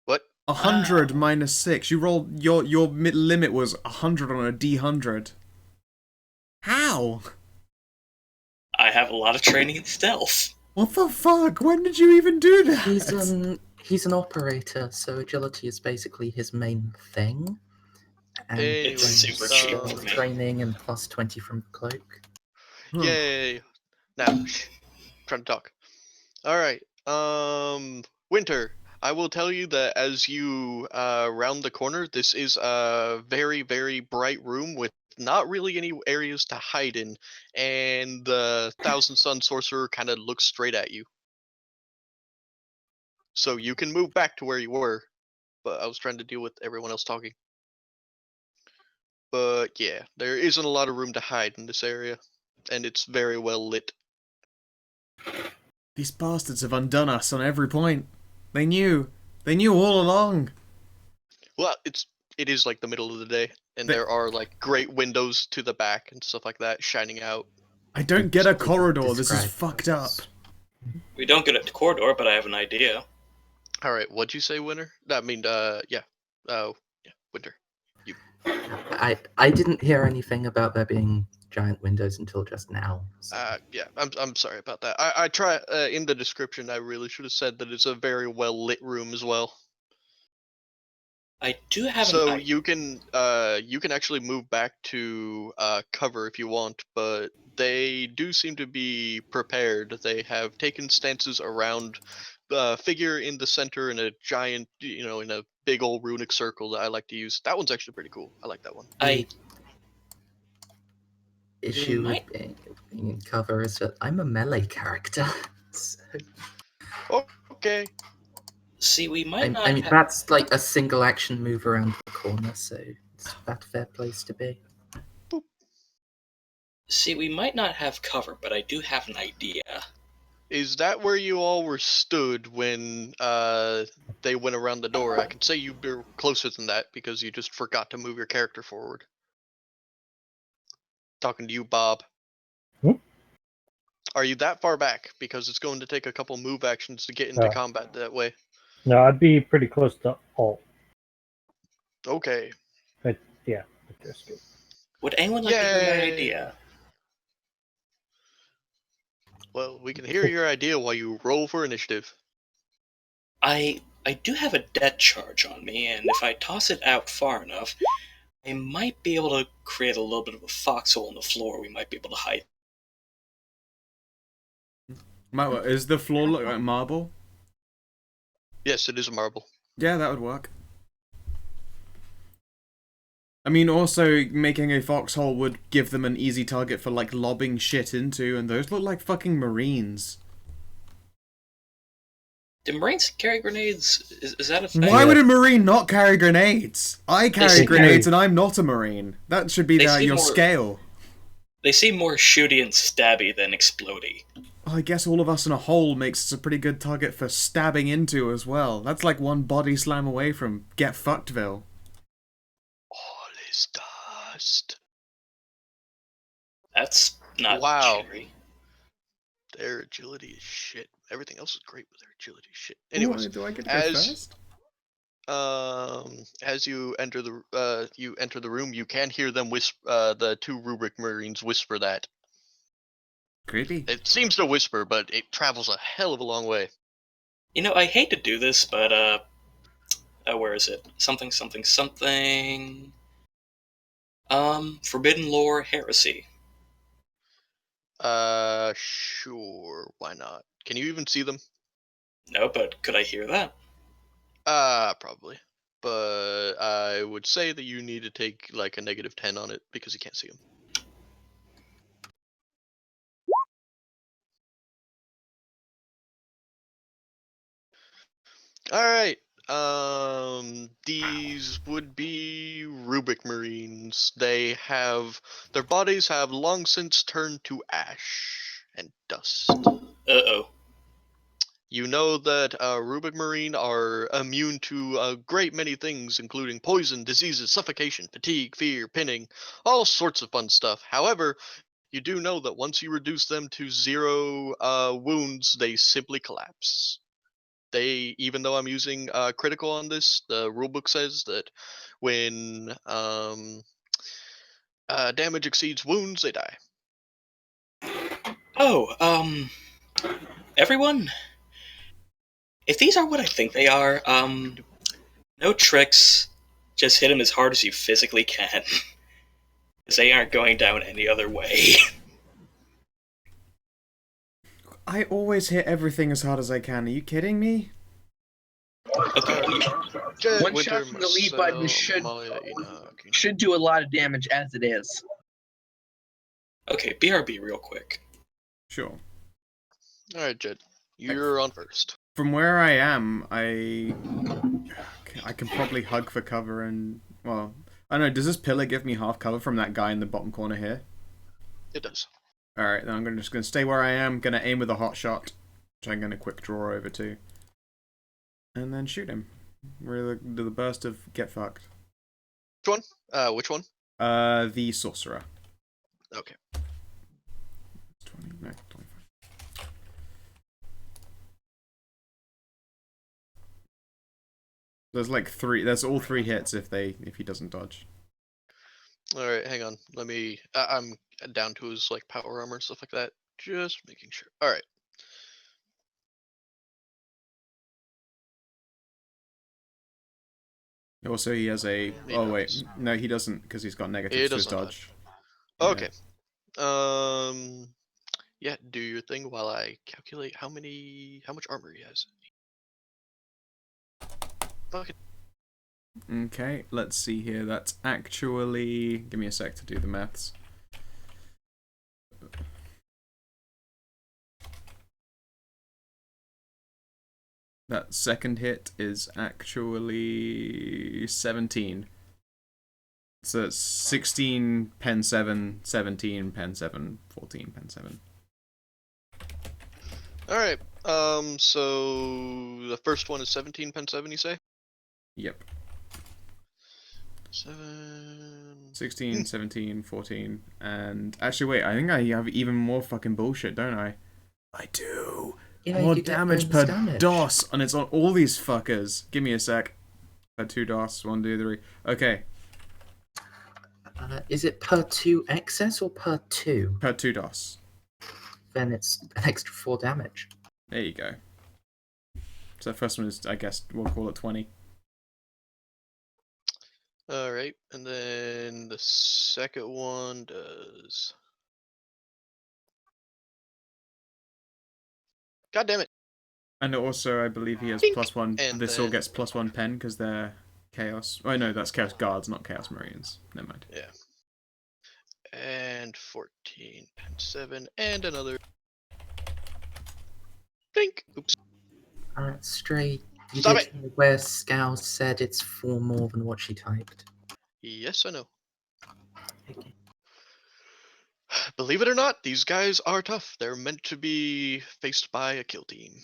What? 100 minus 6. You rolled, your limit was 100 on a D100. How? I have a lot of training in stealth. What the fuck? When did you even do that? He's an operator, so agility is basically his main thing. And It's super cheap for me. training and plus 20 from cloak. Yay! Now, trying to talk. Alright, Winter, I will tell you that as you round the corner, this is a very, very bright room with not really any areas to hide in, and the Thousand Sun Sorcerer kind of looks straight at you. So you can move back to where you were, but I was trying to deal with everyone else talking. But yeah, there isn't a lot of room to hide in this area, and it's very well lit. These bastards have undone us on every point. They knew. They knew all along. Well, it is like the middle of the day, and there are like great windows to the back and stuff like that shining out. I don't get a corridor. This is fucked up. We don't get a corridor, but I have an idea. All right, what'd you say, Winter? I mean, yeah. Oh, yeah, Winter. I didn't hear anything about there being giant windows until just now. So. Yeah, I'm sorry about that. I try in the description. I really should have said that it's a very well lit room as well. I do have So an you can actually move back to cover if you want, but they do seem to be prepared. They have taken stances around the figure in the center in a giant, in a big old runic circle that I like to use. That one's actually pretty cool. I like that one. I Issue might with being in cover is that I'm a melee character. So, Okay. see. We might not. I mean, that's like a single action move around the corner, so it's that a fair place to be. See, we might not have cover, but I do have an idea. Is that where you all were stood when they went around the door? I can say you were closer than that because you just forgot to move your character forward. Talking to you, Bob. Hmm? Are you that far back? Because it's going to take a couple move actions to get into Uh. combat that way. No, I'd be pretty close to alt. Okay. But yeah, that's good. Would anyone like to hear my Yay! idea? Well, we can hear your idea while you roll for initiative. I do have a debt charge on me, and if I toss it out far enough, I might be able to create a little bit of a foxhole in the floor. We might be able to hide. Is the floor look like marble? Yes, it is a marble. Yeah, that would work. I mean, also, making a foxhole would give them an easy target for, like, lobbing shit into, and those look like fucking marines. Do Marines carry grenades? Is that a thing? Why would a marine not carry grenades? I carry seem grenades and I'm not a marine. That should be They seem your more- scale. They seem more shooty and stabby than explodey. Oh, I guess all of us in a hole makes us a pretty good target for stabbing into as well. That's like one body slam away from get fuckedville. All is dust. That's not Wow. cherry. Their agility is shit. Everything else is great, but their agility is shit. Anyways, do I get to go as first? as you enter the room, you can hear them whisper. The two rubric marines whisper that. Creepy. It seems to whisper, but it travels a hell of a long way. You know, I hate to do this, but where is it? Something. Forbidden lore heresy. Sure, why not? Can you even see them? No, but could I hear that? Probably. But I would say that you need to take like a -10 on it because you can't see them. All right. These would be Rubik Marines. Their bodies have long since turned to ash and dust. Uh-oh. You know that Rubik Marine are immune to a great many things, including poison, diseases, suffocation, fatigue, fear, pinning, all sorts of fun stuff. However, you do know that once you reduce them to 0 wounds, they simply collapse. Even though I'm using critical on this, the rulebook says that when damage exceeds wounds, they die. Oh, everyone? If these are what I think they are, no tricks. Just hit them as hard as you physically can. Because they aren't going down any other way. I always hit everything as hard as I can. Are you kidding me? Okay, Jet, One Winter, shot from the lead button Marcel, Amalia, Enoch. Should do a lot of damage as it is. okay, BRB real quick. Sure. All right, Jed, you're on first. From where I am, I can probably hug for cover and, well, I don't know, does this pillar give me half cover from that guy in the bottom corner here? It does. Alright, then I'm just gonna stay where I am, gonna aim with a hot shot, which I'm gonna quick draw over to. And then shoot him. With the burst of get fucked. Which one? Which one? The sorcerer. Okay. 20, no, 25. There's like 3, there's all 3 hits if he doesn't dodge. All right, hang on. Let me. I'm down to his like power armor and stuff like that. Just making sure. All right. Also, he has a. He Oh wait, does. no, he doesn't because he's got He negatives to his does not. dodge. Yeah. Okay. Yeah. Do your thing while I calculate how much armor he has. Fuck it. Okay, let's see here. That's actually. Give me a sec to do the maths. That second hit is actually 17. So it's 16, pen 7, 17, pen 7, 14, pen 7. All right. So the first one is 17 pen 7. You say? Yep. 7. 16, 17, 14, and actually wait, I think I have even more fucking bullshit, don't I? I do. Yeah, you More could get damage bonus per damage. DOS, and it's on all these fuckers. Give me a sec. 2 DOS, 1, 2, 3. Okay, Is it per 2 excess or per 2? per 2 DOS. Then it's an extra 4 damage. There you go. So the first one is, I guess, we'll call it 20. All right, and then the second one does. God damn it! And also, I believe he has Dink! +1. And This all then- gets +1 pen because they're Chaos. Oh no, that's Chaos Guards, not Chaos Marines. Never mind. Yeah. And 14 pen 7, and another. Think. Oops. Stray, you Stop did it! hear where Scowl said it's 4 more than what she typed. Yes, I know. Okay. Believe it or not, these guys are tough. They're meant to be faced by a kill team.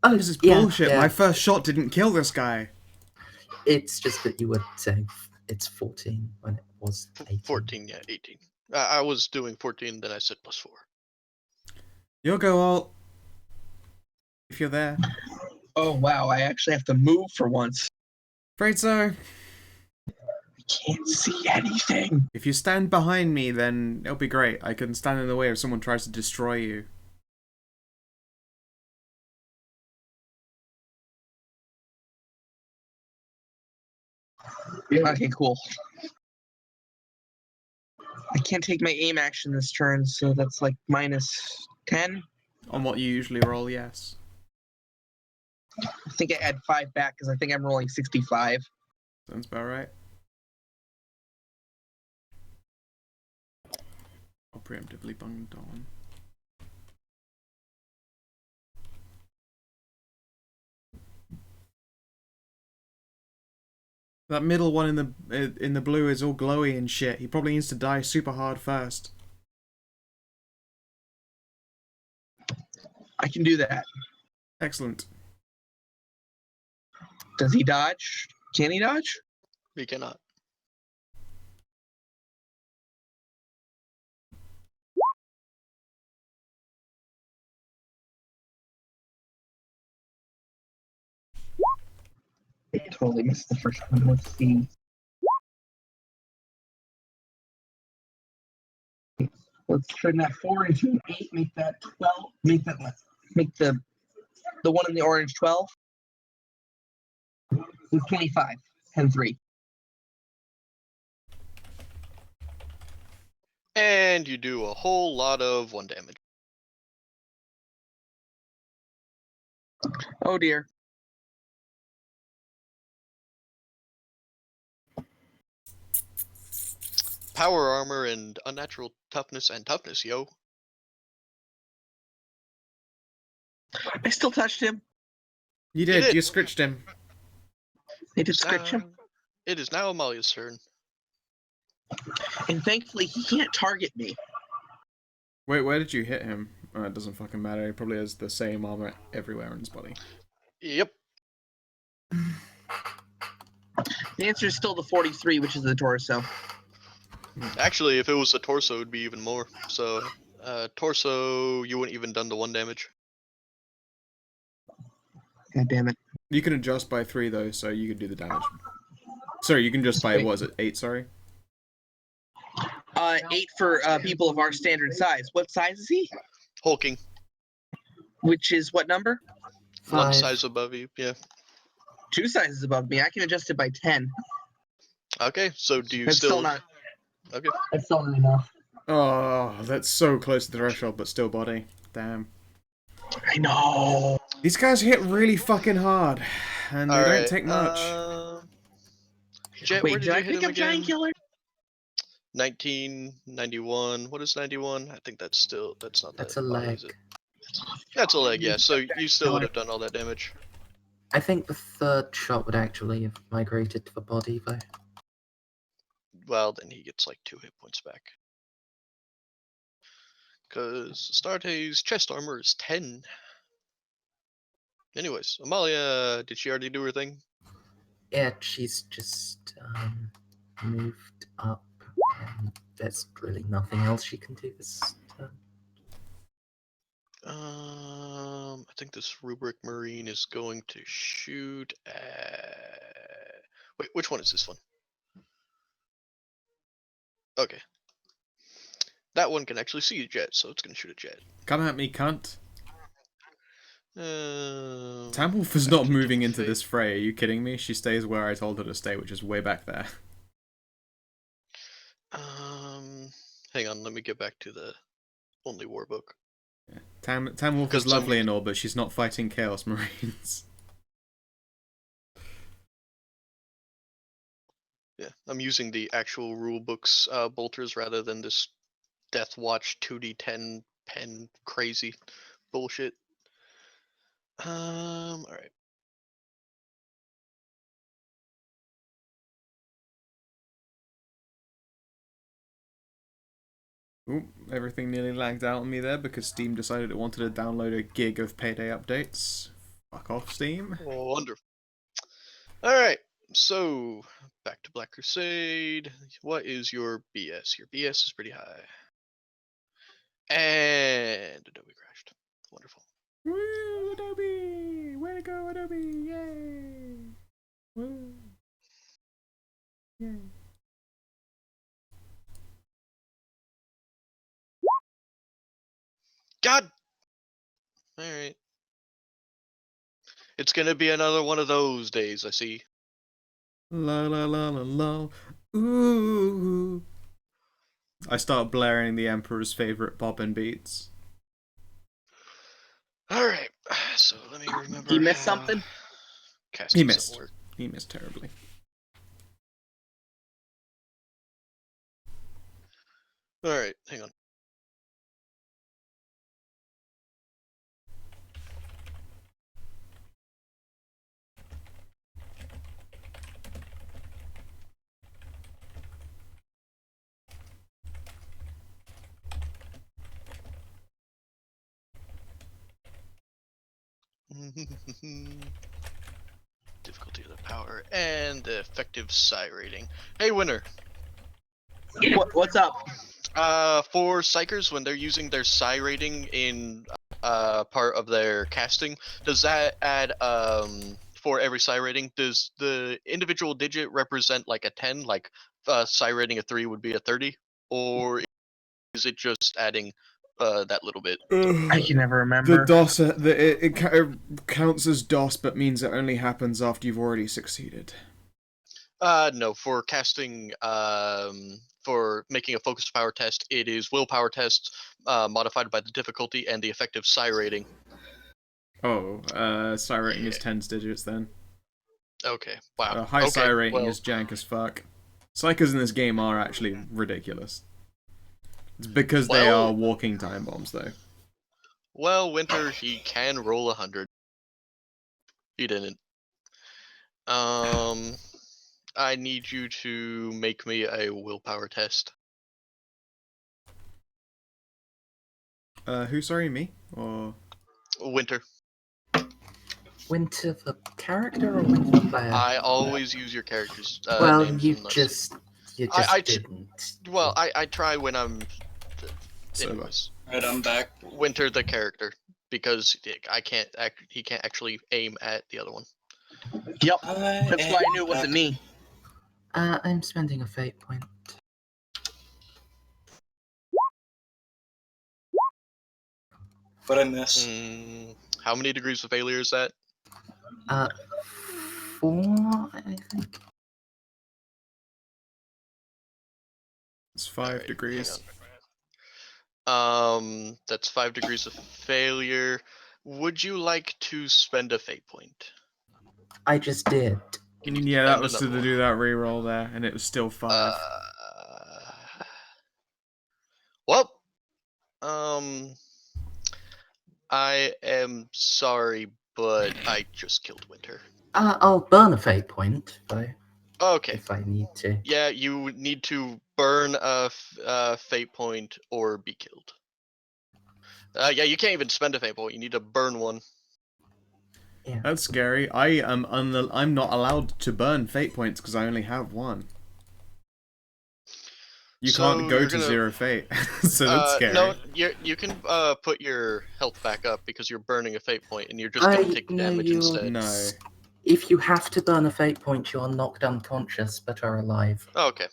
Oh, This is yeah, bullshit. yeah. My first shot didn't kill this guy. It's just that you were saying it's 14 when it was 18. 14, yeah, 18. I was doing 14, then I said +4. You'll go all. If you're there. Oh wow, I actually have to move for once. Afraid so. I can't see anything. If you stand behind me, then it'll be great. I can stand in the way if someone tries to destroy you. Okay, cool. I can't take my aim action this turn, so that's like -10. On what you usually roll, yes. I think I add 5 back because I think I'm rolling 65. Sounds about right. I'll preemptively bung on. That middle one in the blue is all glowy and shit. He probably needs to die super hard first. I can do that. Excellent. Does he dodge? Can he dodge? We cannot. I totally missed the first one. Let's see. Let's turn that 4 into an 8. Make that 12. Make the one in the orange 12. So 25 and 3. And you do a whole lot of 1 damage. Oh dear. Power armor and unnatural toughness and toughness, yo. I still touched him. You did. did. You scritched him. They did scratch him. It is now Amalia's turn. And thankfully, he can't target me. Wait, where did you hit him? Oh, it doesn't fucking matter. He probably has the same armor everywhere in his body. Yep. The answer is still the 43, which is the torso. Actually, if it was the torso, it'd be even more. So, torso, you wouldn't even done the 1 damage. God damn it. You can adjust by 3 though, so you can do the damage. Sorry, you can just by, what was it, 8, sorry? 8 for people of our standard size. What size is he? Hulking. Which is what number? 1 5. size above you. Yeah. 2 sizes above me. I can adjust it by 10. Okay. So do you That's still still? not. Okay. That's still not enough. Oh, that's so close to the threshold, but still body. Damn. I know. These guys hit really fucking hard, and they All don't right. take much. Jet, where Wait, did did I you hit pick him up Giant again? Killer? 1991. What is 91? I think that's not That's that a body, leg. is it? That's a leg, yeah. So you still would have done all that damage. I think the third shot would actually have migrated to the body, though. Well, then he gets like 2 hit points back. Because Astarte's chest armor is 10. Anyways, Amalia, did she already do her thing? Yeah, she's just moved up, and there's really nothing else she can do this turn. I think this Rubric Marine is going to shoot at... Wait, which one is this one? Okay. That one can actually see a jet, so it's going to shoot a jet. Come at me, cunt. Um, Tamwolf is not active moving into fate. this fray. Are you kidding me? She stays where I told her to stay, which is way back there. Hang on, let me get back to the only war book. Yeah. Tamwolf Because is lovely and all, but she's not fighting Chaos Marines. Yeah, I'm using the actual rule book's bolters rather than this Death Watch 2d10 pen crazy bullshit. Alright. Ooh, everything nearly lagged out on me there because Steam decided it wanted to download a gig of payday updates. Fuck off, Steam. Oh, wonderful. Alright, so back to Black Crusade. What is your BS? Your BS is pretty high. And Adobe crashed. Wonderful. Woo, Adobe! Way to go, Adobe! Yay! Woo! Yay! God! Alright. It's gonna be another one of those days, I see. La la la la la. Ooh. I start blaring the Emperor's favorite bobbin beats. Alright, so let me remember. He missed how something? casting He missed. something works. He missed terribly. Alright, hang on. Difficulty of the power and the effective psi rating. Hey, winner. What's up? For psychers, when they're using their psi rating in part of their casting, does that add for every psi rating? Does the individual digit represent like a 10, like psi rating of 3 would be a 30, or is it just adding that little bit? I can never The remember. DOS, it counts as DOS, but means it only happens after you've already succeeded. No, for casting, for making a focus power test, it is willpower test modified by the difficulty and the effective psi rating. Oh, psi rating is 10 digits then. Okay, wow. High okay, psi rating well, is jank as fuck. Psychers in this game are actually ridiculous. It's because they Well- are walking time bombs, though. Well, Winter, he can roll 100. He didn't. I need you to make me a willpower test. Who, sorry, me? Or... Winter. Winter the character or Winter the player? I always use your character's well, names you unless- just I didn't. Well, I try when I'm. So- Anyways, Alright, I'm back. Winter the character, because he can't actually aim at the other one. Yep. That's why I knew it wasn't me. I'm spending a fate point. But I miss. How many degrees of failure is that? 4, I think. It's 5 Alright, degrees. That's 5 degrees of failure. Would you like to spend a fate point? I just did. Can you Yeah, that spend was to another do that reroll there, and it was still 5. Well, I am sorry, but I just killed Winter. I'll burn a fate point, though, Okay. if I need to. Yeah, you need to burn a fate point or be killed. Yeah, you can't even spend a fate point. You need to burn one. Yeah. That's scary. I'm not allowed to burn fate points because I only have 1. You So can't go you're to gonna- 0 fate, so that's scary. No, you can put your health back up because you're burning a fate point and you're just gonna take the damage instead. No. If you have to burn a fate point, you are knocked unconscious but are alive. Oh, okay.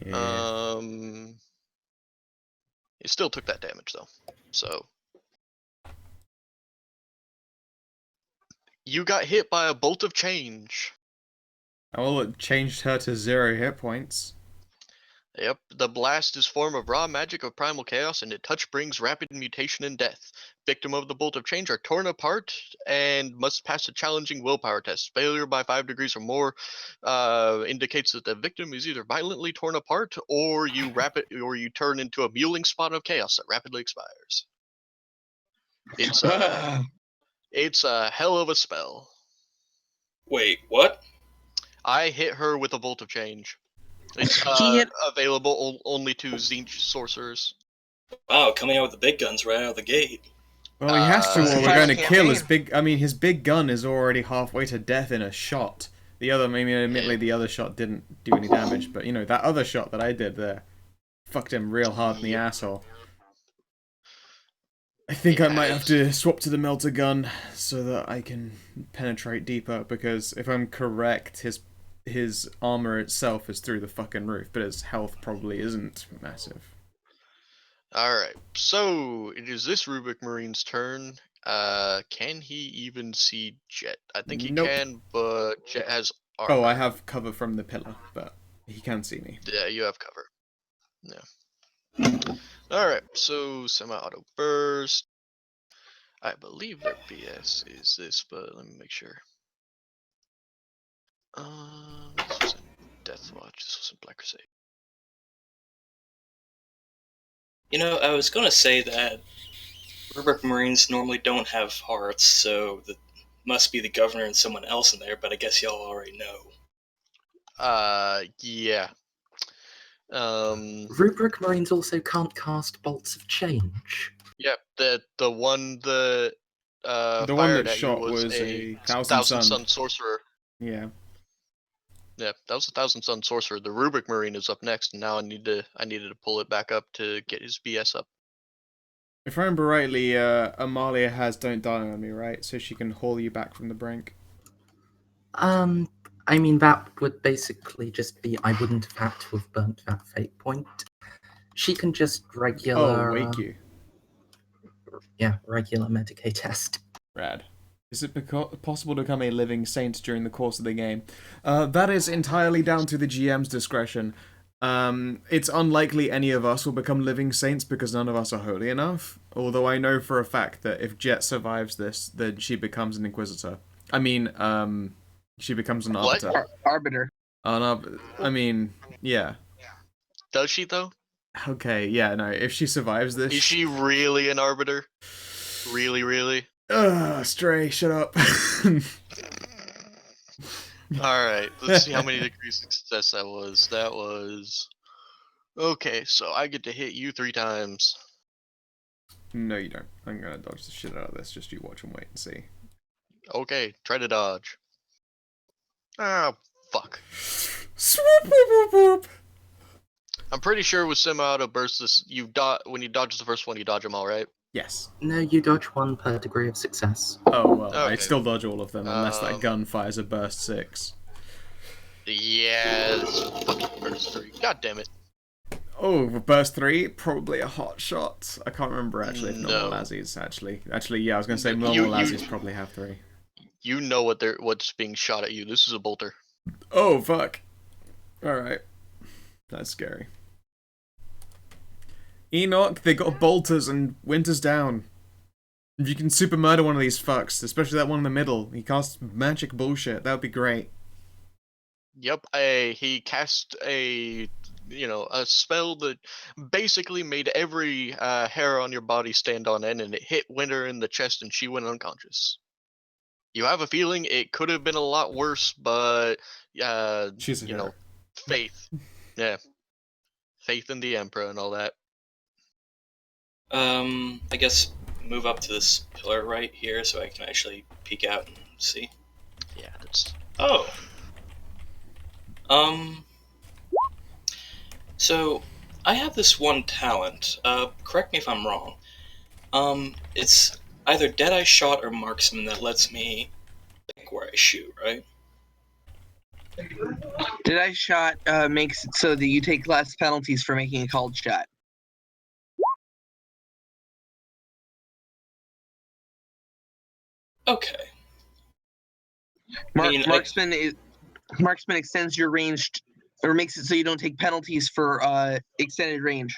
Yeah. You still took that damage though, so you got hit by a bolt of change. Well, it changed her to 0 hit points. Yep, the blast is form of raw magic of primal chaos, and its touch brings rapid mutation and death. Victim of the bolt of change are torn apart and must pass a challenging willpower test. Failure by 5 degrees or more indicates that the victim is either violently torn apart or you turn into a mewling spot of chaos that rapidly expires. It's a hell of a spell. Wait, what? I hit her with a bolt of change. It's He hit- available only to Zinch sorcerers. Wow, coming out with the big guns right out of the gate. Well, he has to, or we're Final going to kill his campaign. big. I mean, his big gun is already halfway to death in a shot. The other, maybe admittedly, the other shot didn't do any damage, but you know that other shot that I did there, fucked him real hard in the asshole. I think I might have to swap to the melter gun so that I can penetrate deeper. Because if I'm correct, his armor itself is through the fucking roof, but his health probably isn't massive. Alright, so it is this Rubik Marine's turn. Can he even see Jet? I think he Nope. can, but Jet has armor. Oh, I have cover from the pillar, but he can see me. Yeah, you have cover. Yeah. Alright, so semi-auto burst. I believe their BS is this, but let me make sure. This was in Death Watch, this was in Black Crusade. You know, I was gonna say that Rubric Marines normally don't have hearts, so that must be the governor and someone else in there, but I guess y'all already know. Yeah. Rubric Marines also can't cast bolts of change. Yep, the one that The one fired that at shot you was was a a Thousand Sun. Sorcerer. Yeah. Yeah, that was a Thousand Sun Sorcerer. The Rubric Marine is up next, and now I needed to pull it back up to get his BS up. If I remember rightly, Amalia has Don't Die on Me, right? So she can haul you back from the brink. I mean, that would basically just be I wouldn't have had to have burnt that fate point. She can just regular. Oh, wake you. Yeah, regular Medicaid test. Rad. Is it possible to become a living saint during the course of the game? That is entirely down to the GM's discretion. It's unlikely any of us will become living saints because none of us are holy enough. Although I know for a fact that if Jet survives this, then she becomes an Inquisitor. I mean, she becomes an Arbiter. Arbiter. I mean, yeah. Does she though? Okay, yeah, no. If she survives this, Is she really an Arbiter? Really, really? Ugh, Stray, shut up. Alright, let's see how many degrees of success that was. That was... Okay, so I get to hit you 3 times. No, you don't. I'm gonna dodge the shit out of this. Just you watch and wait and see. Okay, try to dodge. Ah, fuck. Swoop, whoop, whoop, whoop. I'm pretty sure with semi-auto burst, when you dodge the first one, you dodge them all, right? Yes. No, you dodge 1 per degree of success. Oh, well, I Okay. still dodge all of them unless that Um, gun fires a burst 6. Yeah, it's fucking burst 3. God damn it. Oh, burst 3, probably a hot shot. I can't remember actually if normal No. Lazzies actually. Actually, yeah, I was gonna say You- normal you- Lazzies probably have 3. You know what's being shot at you. This is a bolter. Oh fuck! All right, that's scary. Enoch, they got bolters and Winter's down. If you can super murder one of these fucks, especially that one in the middle, he casts magic bullshit. That would be great. Yep, he cast a spell that basically made every hair on your body stand on end, and it hit Winter in the chest, and she went unconscious. You have a feeling it could have been a lot worse, but She's a hero. faith, yeah, faith in the Emperor and all that. I guess move up to this pillar right here so I can actually peek out and see. Yeah, that's Oh. So I have this one talent. Correct me if I'm wrong. It's either Deadeye Shot or Marksman that lets me pick where I shoot, right? Deadeye Shot makes it so that you take less penalties for making a called shot. Okay. Marksman extends your range, or makes it so you don't take penalties for extended range.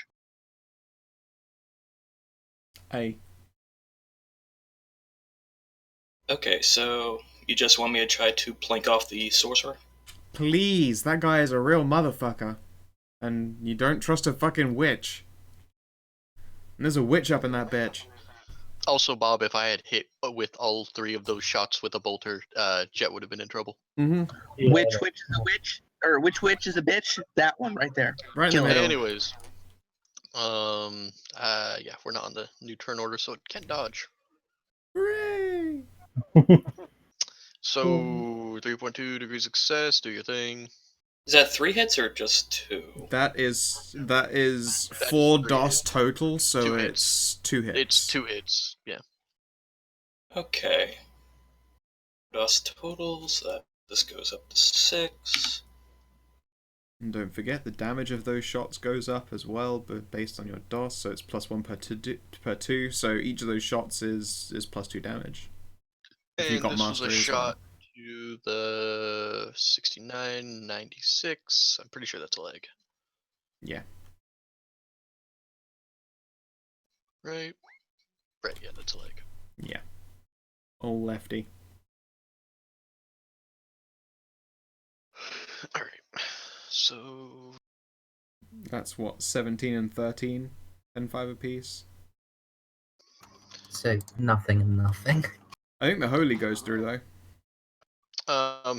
Okay, so you just want me to try to plank off the sorcerer? Please, that guy is a real motherfucker. And you don't trust a fucking witch. And there's a witch up in that bitch. also, Bob. If I had hit with all 3 of those shots with a bolter, Jet would have been in trouble. Mm-hmm. Yeah, Which witch is a witch? Or which witch is a bitch? That one right there. Right in the Kill it. middle. Anyways, yeah, we're not on the new turn order, so it can't dodge. Hooray! So 3.2 degrees success. Do your thing. Is that 3 hits or just 2? That is 4 3 DOS hits. total, so 2 it's 2 hits. It's 2 hits. Yeah. Okay. Dust total, so this goes up to 6. And don't forget, the damage of those shots goes up as well, but based on your DOS, so it's +1 per two. So each of those shots is +2 damage. If you And got this was a mastery as well. shot to the 69, 96. I'm pretty sure that's a leg. Yeah. Right? Right, yeah, that's a leg. Yeah. Old lefty. Alright. So That's what, 17 and 13? 10-5 apiece? So nothing and nothing. I think the holy goes through though.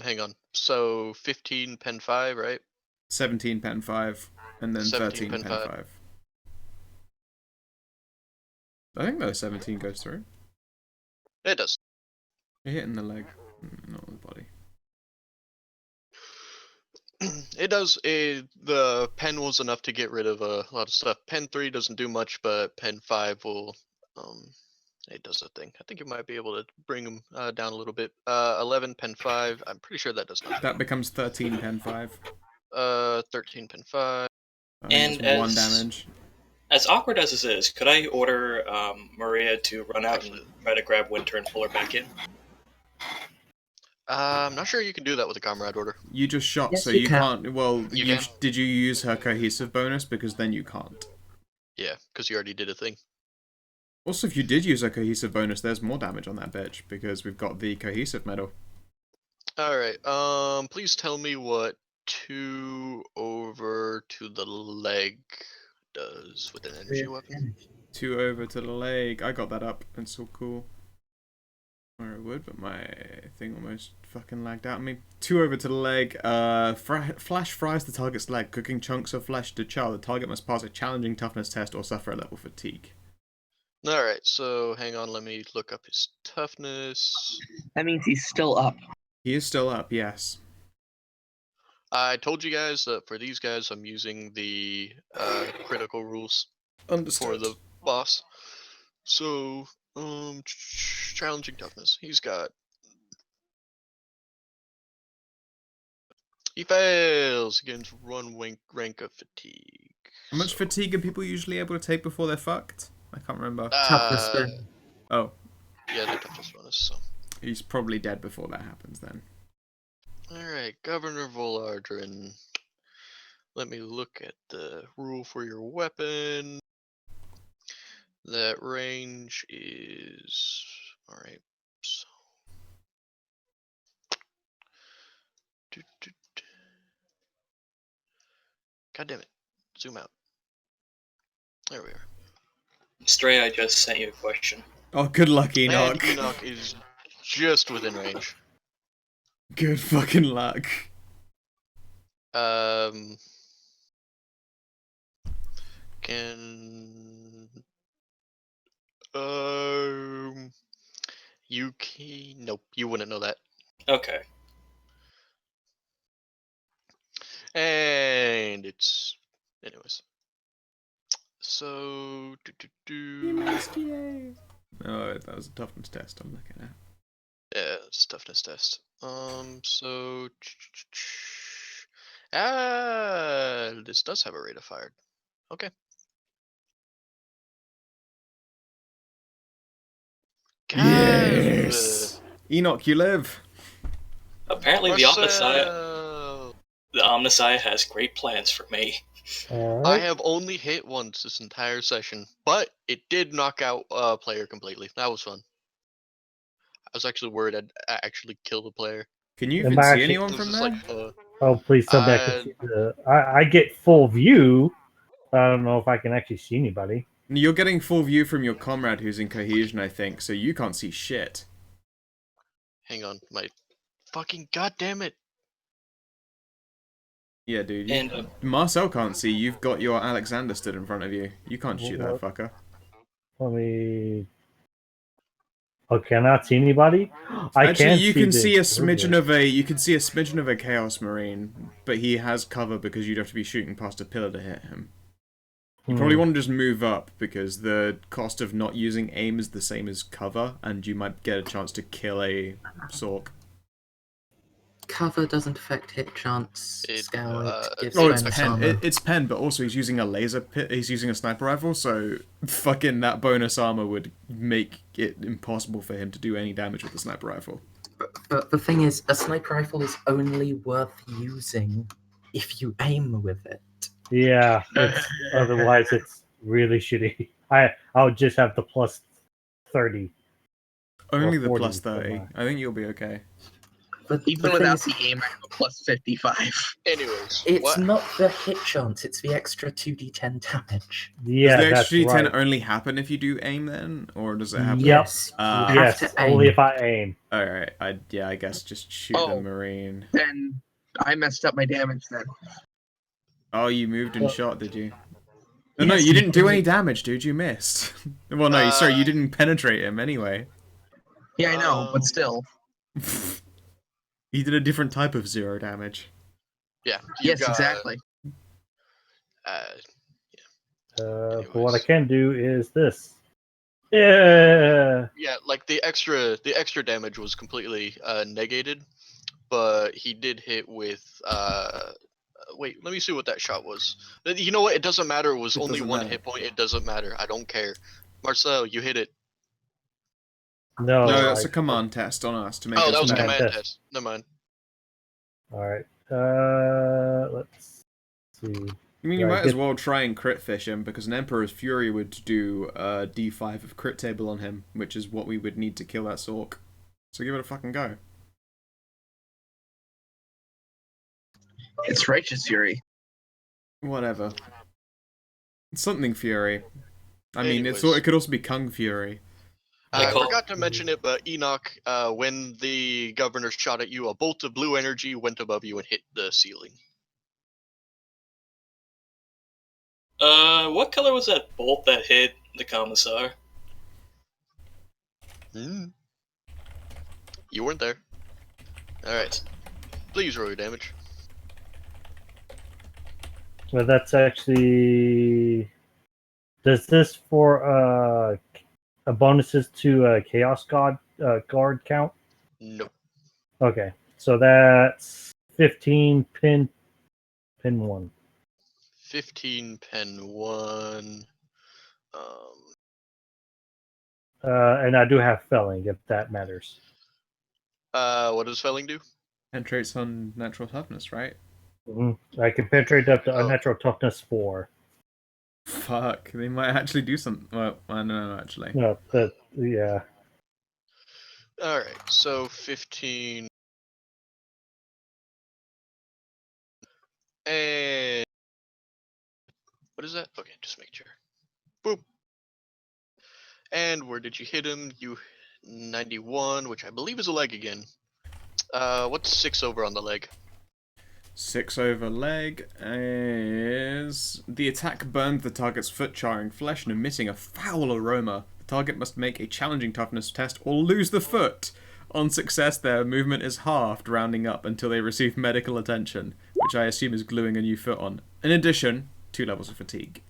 hang on. So 15 pen 5, right? 17 pen 5, and then 17 13 pen pen 5. 5. I think though 17 goes through. It does. You're hitting the leg, not the body. It does. The pen was enough to get rid of a lot of stuff. Pen 3 doesn't do much, but pen 5 will. It does a thing. I think you might be able to bring them down a little bit. 11 pen 5. I'm pretty sure that does nothing. That becomes 13 pen 5. 13 pen 5. I think And it's 1 as- damage. As awkward as this is, could I order Maria to run out and try to grab Winter and pull her back in? I'm not sure you can do that with a comrade order. You just shot, Yes, so you you can. can't. Well, You you can. did you use her cohesive bonus? Because then you can't. Yeah, because you already did a thing. Also, if you did use a cohesive bonus, there's more damage on that bitch because we've got the cohesive medal. Alright, please tell me what 2 over to the leg does with an energy weapon. 2 over to the leg. I got that up. It's so cool. Or it would, but my thing almost fucking lagged out on me. 2 over to the leg. Flash fries the target's leg, cooking chunks of flesh to chow. The target must pass a challenging toughness test or suffer a level fatigue. Alright, so hang on, let me look up his toughness. That means he's still up. He is still up, yes. I told you guys that for these guys I'm using the critical rules for the boss. So, challenging toughness. He's got. He fails against 1 rank of fatigue. How much fatigue are people usually able to take before they're fucked? I can't remember. Toughness bonus. Oh, Yeah, the toughness bonus. So. he's probably dead before that happens then. Alright, Governor Volardrin. Let me look at the rule for your weapon. That range is... Alright, so... God damn it. Zoom out. There we are. Stray, I just sent you a question. Oh, good luck, Enoch. And Enoch is just within range. Good fucking luck. Can... You can... Nope, you wouldn't know that. Okay. And it's... Anyways. So... Oh, that was a toughness test I'm looking at. Yeah, it's a toughness test. So... this does have a rate of fire. Okay. Yes! Enoch, you live. Apparently Marcel! the Omnissiah has great plans for me. I Alright. have only hit once this entire session, but it did knock out a player completely. That was fun. I was actually worried I'd actually kill the player. Can you Am even I see actually- anyone It was from just there? like, Oh, please tell me I can see the. I get full view. But I don't know if I can actually see anybody. You're getting full view from your comrade who's in cohesion, I think, so you can't see shit. hang on, my fucking goddamn it! Yeah, dude. And Marcel can't see. You've got your Alexander stood in front of you. You can't shoot that fucker. Let me. Oh, can I see anybody? I Actually, you can the see a Imperial. smidgen of a. You can see a smidgen of a Chaos Marine, but he has cover because you'd have to be shooting past a pillar to hit him. You probably want to just move up because the cost of not using aim is the same as cover, and you might get a chance to kill a Sork. Cover doesn't affect hit chance. Scour gives Oh, it's bonus pen. armor. It's pen, but also he's using a laser pit. He's using a sniper rifle, so fucking that bonus armor would make it impossible for him to do any damage with the sniper rifle. But the thing is, a sniper rifle is only worth using if you aim with it. Yeah, it's otherwise it's really shitty. I would just have the plus 30. Only Or the 40 plus for 30. mine. I think you'll be okay. But Even the thing without is, the aim, I have a plus 55. Anyways, it's what? not the hit chance; it's the extra 2d10 damage. Yeah, does the that's extra right. D10 only happen if you do aim then? Or does it happen? Yep. Yes, you have Yes, to aim. only if I aim. Alright, I guess just shoot the Oh. Marine. Then I messed up my damage then. Oh, you moved and Well- shot, did you? No, Yes, you didn't do because any damage, dude. You missed. Well, no, sorry, you didn't penetrate him anyway. Yeah, I know, but still. He did a different type of 0 damage. Yeah. you Yes, got, exactly. But what I Anyways. can do is this. Yeah. Yeah, like the extra damage was completely negated, but he did hit with wait, let me see what that shot was. You know what? It doesn't matter. It was It only doesn't one matter. hit point. It doesn't matter. I don't care. Marcel, you hit it. No, No, that's I- a command test on us to make Oh, us that was a know. command command test. test. Never mind. Alright. Let's see. I mean, you Yeah, I might as get- well try and crit fish him, because an Emperor's Fury would do a D5 of crit table on him, which is what we would need to kill that Sork. So give it a fucking go. It's Righteous Fury. Whatever. Something Fury. I mean, Anyways. it could also be Kung Fury. I I call- forgot to mention it, but Enoch, when the governor shot at you, a bolt of blue energy went above you and hit the ceiling. What color was that bolt that hit the commissar? You weren't there. Alright. Please roll your damage. Well, that's actually. Does this for bonuses to Chaos God guard count? Nope. Okay, so that's 15 pin 1. 15 pen 1. And I do have felling, if that matters. What does felling do? Penetrates on natural toughness, right? I can penetrate up to Oh. unnatural toughness 4. Fuck, they might actually do something. Well, I don't know, actually. No, yeah. Alright, so 15. And what is that? Okay, just make sure. Boop. And where did you hit him? You 91, which I believe is a leg again. What's 6 over on the leg? 6 over leg is... The attack burned the target's foot, charring flesh and emitting a foul aroma. The target must make a challenging toughness test or lose the foot. On success, their movement is halved, rounding up until they receive medical attention, which I assume is gluing a new foot on. In addition, 2 levels of fatigue.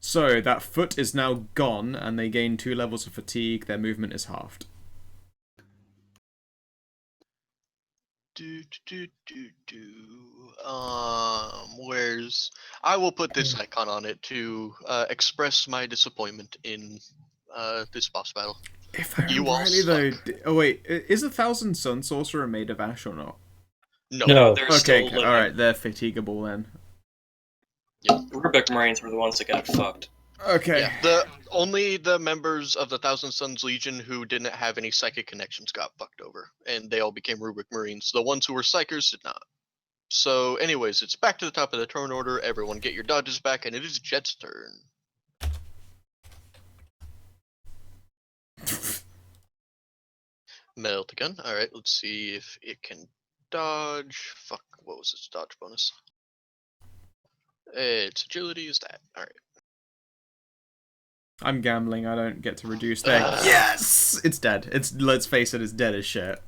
So, that foot is now gone, and they gain 2 levels of fatigue. Their movement is halved. Where's... I will put this icon on it to express my disappointment in this boss battle. If I You remember all rightly, though... suck. Oh, wait. Is a Thousand Sun Sorcerer made of ash or not? No. They're Okay, still living. alright. They're fatigable, then. The Rubik Marines were the ones that got fucked. Okay. Yeah, only the members of the Thousand Suns Legion who didn't have any psychic connections got fucked over, and they all became Rubik Marines. The ones who were psychers did not. So, anyways, it's back to the top of the turn order. Everyone get your dodges back, and it is Jet's turn. Melt gun. All right, let's see if it can dodge. Fuck, what was its dodge bonus? Its agility is that. All right. I'm gambling. I don't get to reduce their... Yes! It's dead. Let's face it, it's dead as shit.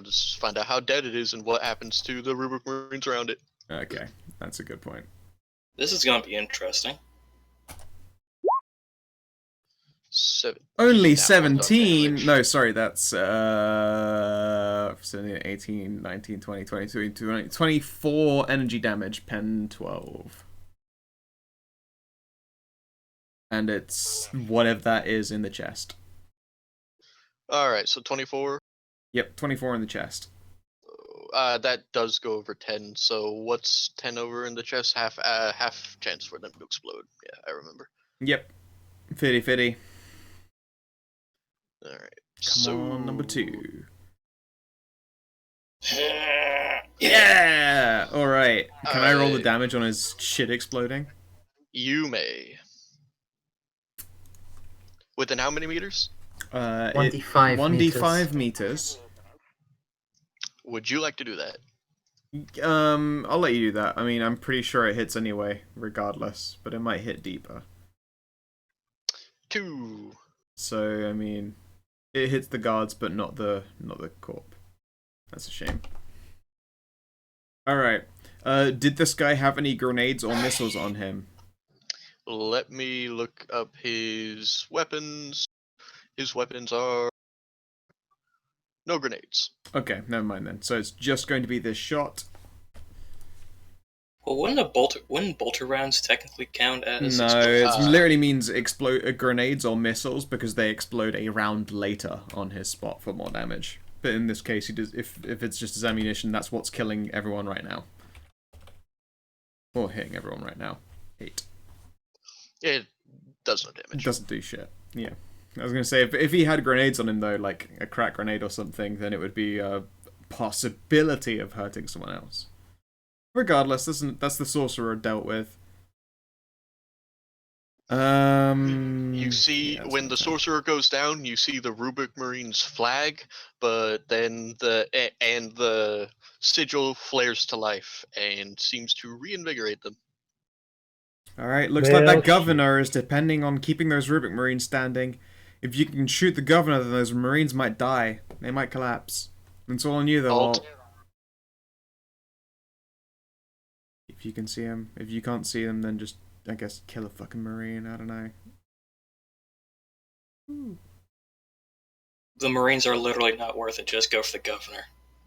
Just find out how dead it is and what happens to the Rubik Marines around it. Okay, that's a good point. This is gonna be interesting. 7. Only That one done 17? damage. No, sorry, that's 17, 18, 19, 20, 22, 20, 24 energy damage, pen 12. And it's whatever that is in the chest. Alright, so 24. Yep, 24 in the chest. That does go over 10. So what's 10 over in the chest? Half chance for them to explode. Yeah, I remember. Yep. Fitty fitty. Alright. Come on, number 2. Yeah. Yeah! Alright. Can I roll the Alright. damage on his shit exploding? You may. Within how many meters? 1d5 1d5 meters. Would you like to do that? I'll let you do that. I mean, I'm pretty sure it hits anyway, regardless, but it might hit deeper. 2. So, I mean, it hits the guards, but not the corp. That's a shame. Alright. Did this guy have any grenades or missiles on him? Let me look up his weapons. His weapons are no grenades. Okay, never mind then. So it's just going to be this shot. Well, wouldn't bolter rounds technically count as? No, explosives? it literally means explode grenades or missiles because they explode a round later on his spot for more damage. But in this case, he does. If it's just his ammunition, that's what's killing everyone right now, or hitting everyone right now. 8. It does no It damage. doesn't do shit. Yeah, I was gonna say if he had grenades on him though, like a crack grenade or something, then it would be a possibility of hurting someone else. Regardless, that's the sorcerer dealt with. You see, yeah, when the okay. sorcerer goes down, you see the Rubik Marines flag, but then the sigil flares to life and seems to reinvigorate them. Alright, looks like that Well, governor is depending on keeping those Rubik Marines standing. If you can shoot the governor, then those Marines might die. They might collapse. It's all on you, though, Alt. Alt. If you can see him. If you can't see him, then just, I guess, kill a fucking Marine. I don't know. The Marines are literally not worth it. Just go for the governor.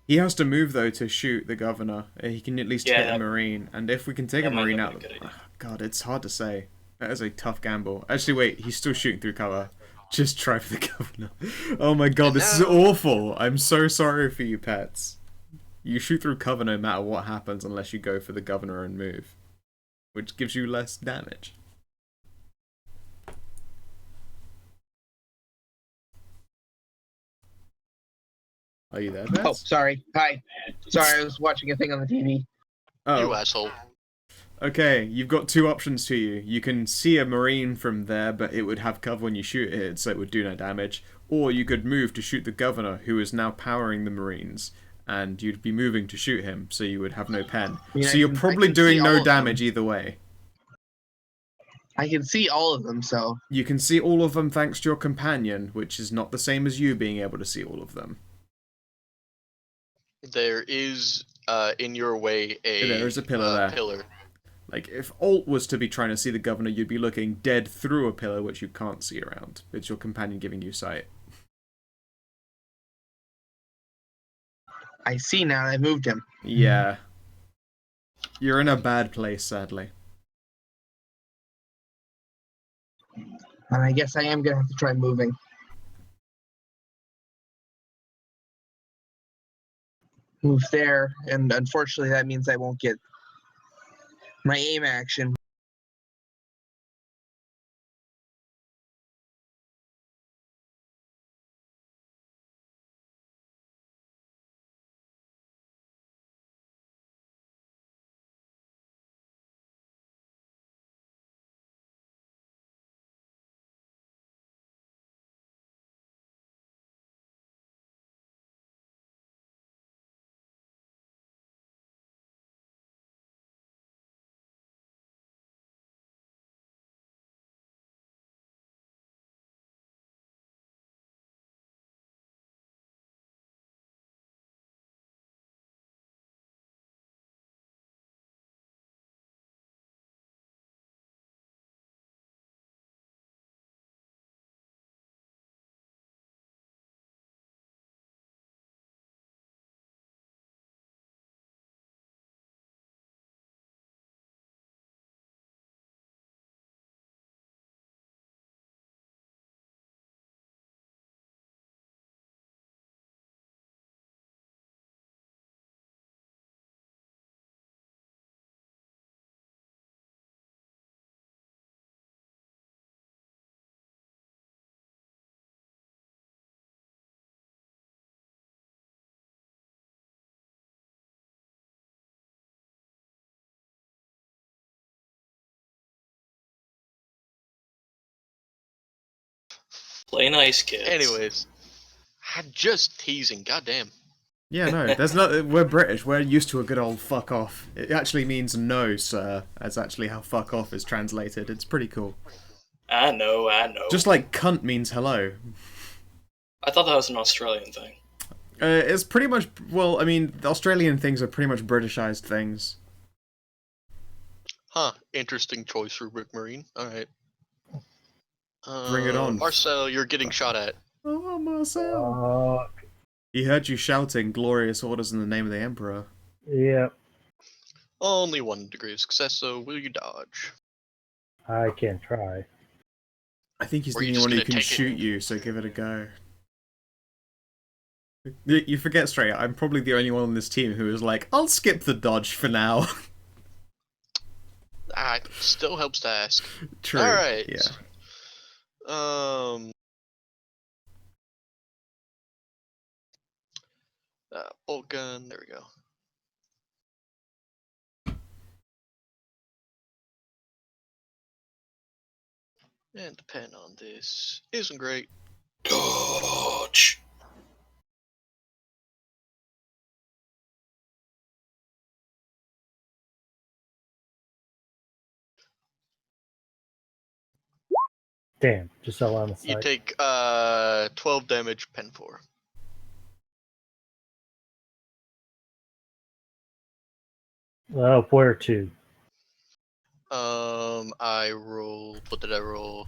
He has to move though to shoot the governor. He can at least Yeah, hit a that- marine, and if we can take a that might marine not out, be a good idea. God, it's hard to say. That is a tough gamble. Actually, wait, he's still shooting through cover. Just try for the governor. Oh my God, this is awful. I'm so sorry for you, pets. You shoot through cover no matter what happens, unless you go for the governor and move, which gives you less damage. Are you there, Oh, Pets? sorry. Hi. Sorry, I was watching a thing on the TV. Oh. You asshole. Okay, you've got two options to you. You can see a marine from there, but it would have cover when you shoot it, so it would do no damage. Or you could move to shoot the governor, who is now powering the marines, and you'd be moving to shoot him, so you would have no pen. Yeah, So you're I probably can doing see all no of them. damage either way. I can see all of them, so You can see all of them thanks to your companion, which is not the same as you being able to see all of them. There is in your way There is a pillar there. Pillar. Like, if Alt was to be trying to see the governor, you'd be looking dead through a pillar which you can't see around. It's your companion giving you sight. I see now. I moved him. Yeah. You're in a bad place, sadly. And I guess I am gonna have to try moving. Move there, and unfortunately that means I won't get my aim action. Play nice, kids. Anyways, I'm just teasing. Goddamn. Yeah, no, there's not. We're British. We're used to a good old fuck off. It actually means no, sir. That's actually how fuck off is translated. It's pretty cool. I know. Just like cunt means hello. I thought that was an Australian thing. It's pretty much. Well, I mean, the Australian things are pretty much Britishized things. Huh. Interesting choice, Rubric Marine. Alright. Bring it on. Marcel, you're getting shot at. Oh, Marcel. He heard you shouting glorious orders in the name of the Emperor. Yeah, Only 1 degree of success, so will you dodge? I can try. I think he's Or the you only just one who gonna can take it? shoot you, so give it a go. You forget straight, I'm probably the only one on this team who is like, I'll skip the dodge for now. Ah, it still helps to ask. True. Alright. Yeah. Bolt gun, there we go. And the pen on this isn't great. Dodge. Damn, just so on the You side. take 12 damage, pen 4. Where to? I rolled, what did I roll?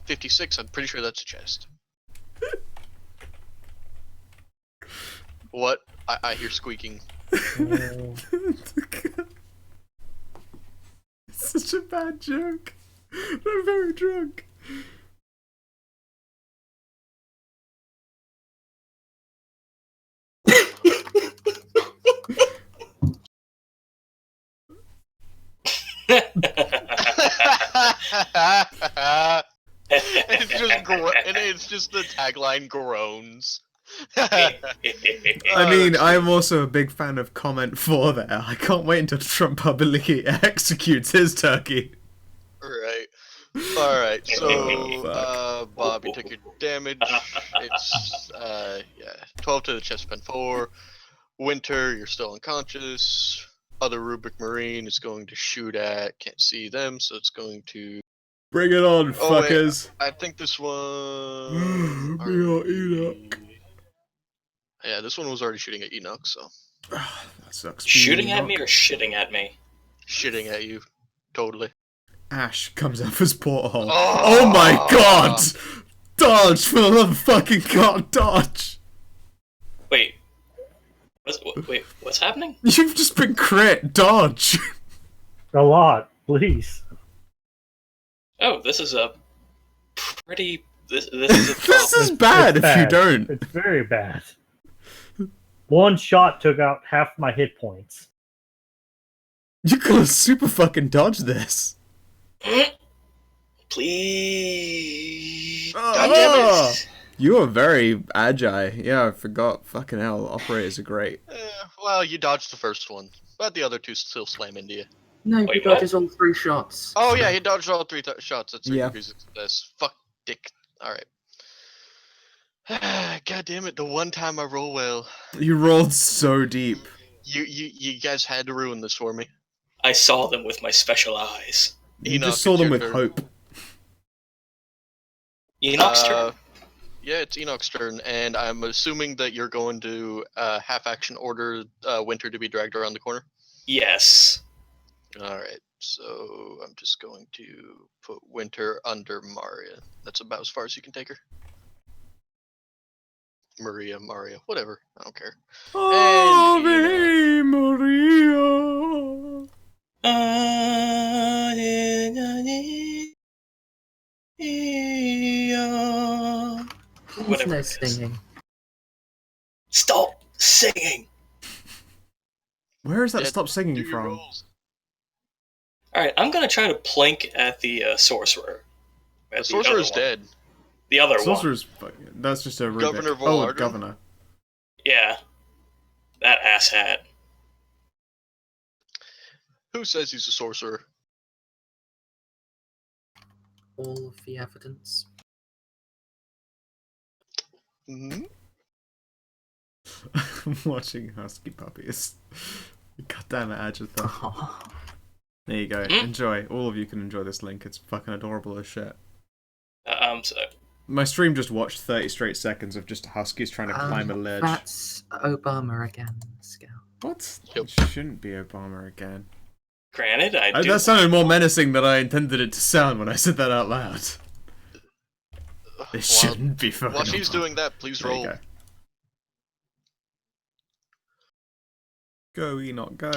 56, I'm pretty sure that's a chest. What? I hear squeaking. It's such a bad joke. I'm very drunk. It's just the tagline groans. I mean, I'm also a big fan of comment 4 there. I can't wait until Trump publicly executes his turkey. Right. Alright, so, Oh, Bob, you took your damage. It's, 12 to the chest pen 4. Winter, you're still unconscious. Other Rubik Marine is going to shoot at, can't see them, so it's going to... Bring it on, Oh, wait, fuckers. I think this one... Bring on Enoch. Yeah, this one was already shooting at Enoch, so... That sucks. Shooting at me or shitting at me? Shitting at you. Totally. Ash comes out of his porthole. Oh! Oh my god! Dodge, for the love of fucking god, dodge! Wait. What's happening? You've just been crit, dodge! A lot, please. Oh, this is a pretty... This is a This problem. is bad It's if you bad. don't. It's very bad. One shot took out half my hit points. You gotta super fucking dodge this. Please. Oh, God damn it. you are very agile. Yeah, I forgot. Fucking hell, operators are great. Well, you dodged the first one, but the other two still slam into you. No, he Wait, what? dodges all 3 shots. Oh yeah, he dodged all 3 shots. That's 3 Yeah. degrees of success. Fuck, dick. Alright. God damn it, the one time I roll well. You rolled so deep. You guys had to ruin this for me. I saw them with my special eyes. You Enoch, just saw it's them your with turn. hope. Enoch's turn. Yeah, it's Enoch's turn, and I'm assuming that you're going to half action order Winter to be dragged around the corner. Yes. Alright, so I'm just going to put Winter under Maria. That's about as far as you can take her. Maria, whatever. I don't care. Ave Maria. Please Whatever no it is. singing. Stop singing. Where is that Yeah, stop singing Do your from? rolls. Alright, I'm gonna try to plank at the sorcerer. The At sorcerer's other one. dead. The other one. Sorcerer's that's just a Rubik. Governor Oh, Volardo? governor. Yeah. That asshat. Who says he's a sorcerer? All of the evidence. Hmm? I'm watching Husky Puppies. God damn it, Agatha. Oh, There you go. Hmm? Enjoy. All of you can enjoy this link. It's fucking adorable as shit. So, My stream just watched 30 straight seconds of just Huskies trying to climb a ledge. that's Obama again, Scout. What? Yep. It shouldn't be Obama again. granted, I do. That sounded more menacing than I intended it to sound when I said that out loud. It shouldn't be fucking While she's Obama. doing that, please There you roll. go. Go, Enoch, go.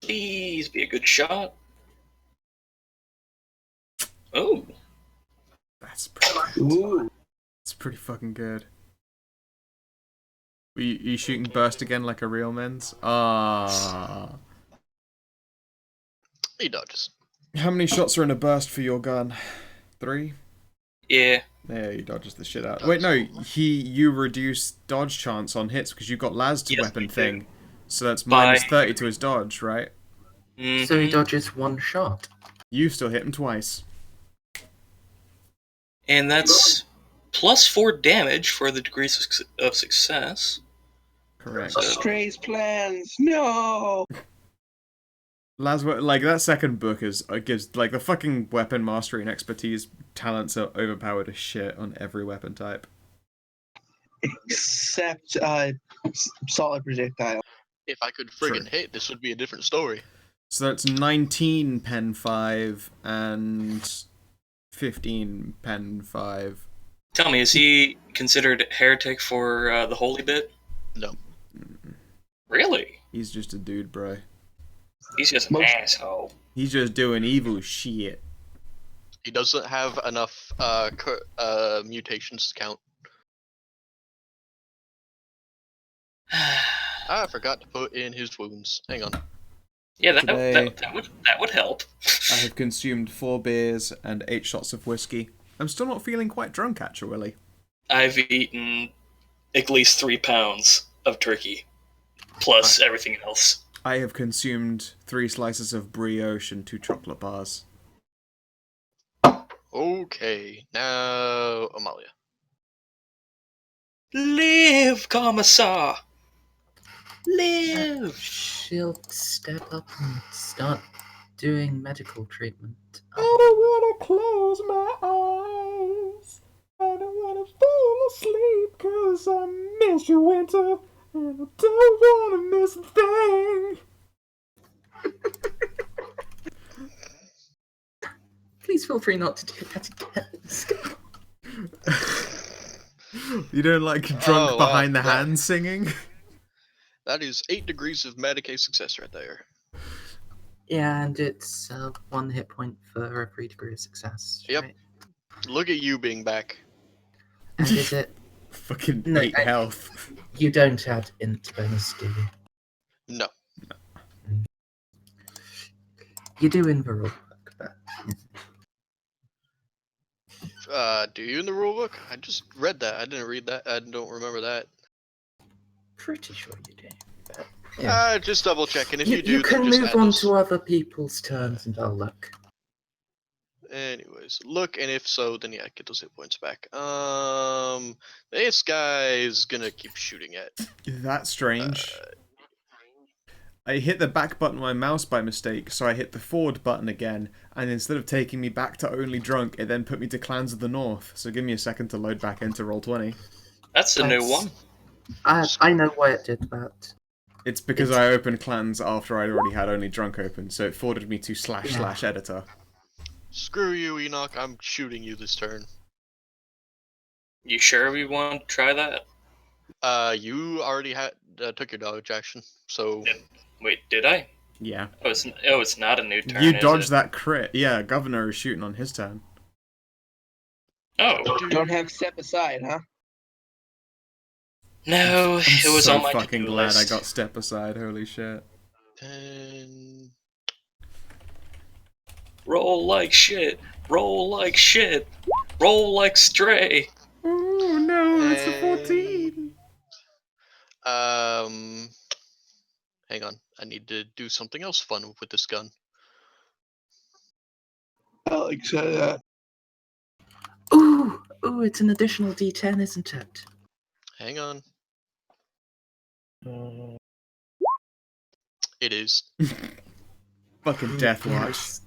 Please be a good shot. Oh. That's pretty good. Ooh. It's pretty fucking good. You shooting burst again like a real men's? Ah. He dodges. How many shots are in a burst for your gun? 3? Yeah. Yeah, he dodges the shit out. Wait, no, you reduce dodge chance on hits because you've got Laz's Yes, weapon we do. thing. So that's By- minus 30 to his dodge, right? Mhm. So he dodges 1 shot. You still hit him twice. And that's plus 4 damage for the degrees of success. Correct. Stray's plans. No. Laz, like that second book is gives like the fucking weapon mastery and expertise talents are overpowered as shit on every weapon type. Except solid projectile. If I could friggin' True. hit, this would be a different story. So that's 19 pen 5 and 15 pen 5. Tell me, is he considered heretic for the holy bit? No. Really? He's just a dude, bro. He's just an Most- asshole. He's just doing evil shit. He doesn't have enough mutations to count. I forgot to put in his wounds. Hang on. Yeah, Today- that would help. I have consumed 4 beers and 8 shots of whiskey. I'm still not feeling quite drunk, actually. I've eaten at least 3 pounds of turkey, plus everything else. I have consumed 3 slices of brioche and 2 chocolate bars. Okay, now Amalia. Live, Commissar! Live! She'll step up and start doing medical treatment. don't wanna close my eyes. I don't wanna fall asleep 'cause I miss you, winter. And I don't wanna miss a thing. Please feel free not to do that again. You don't like drunk Oh, wow, behind the that- hand singing? That is 8 degrees of Medicaid success right there. Yeah, and it's 1 hit point for every degree of success. Yep. Right? Look at you being back. And is it Fucking No, 8 health. you don't add int bonus, do you? No. You do in the rule book, but Do you in the rulebook? I just read that. I didn't read that. I don't remember that. pretty sure you do. But, yeah. Just double checking. If you, you do, you can then just move add on this. to other people's turns and I'll look. Anyways, look, and if so, then yeah, get those hit points back. This guy is gonna keep shooting at. That's strange. I hit the back button of my mouse by mistake, so I hit the forward button again, and instead of taking me back to only drunk, it then put me to Clans of the North. So give me a second to load back into Roll20. That's a new That's- one. I know why it did that. It's because I opened Clans after I'd already had only drunk open, so it forwarded me to / editor. Screw you, Enoch. I'm shooting you this turn. You sure we want to try that? You already had took your dodge action, so Wait, did I? Yeah. Oh, it's not a new turn. You is dodged it? that crit. Yeah, Governor is shooting on his turn. Oh Don't have step aside, huh? no, I'm it was so on my fucking to-do glad list. I got step aside. Holy shit. 10. Roll like shit. Roll like shit. Roll like stray. Oh no, it's a 14. Hang on. I need to do something else fun with this gun. I like that. Ooh, it's an additional D10, isn't it? Hang on. Uh, It is. Fucking Death Watch. Yes.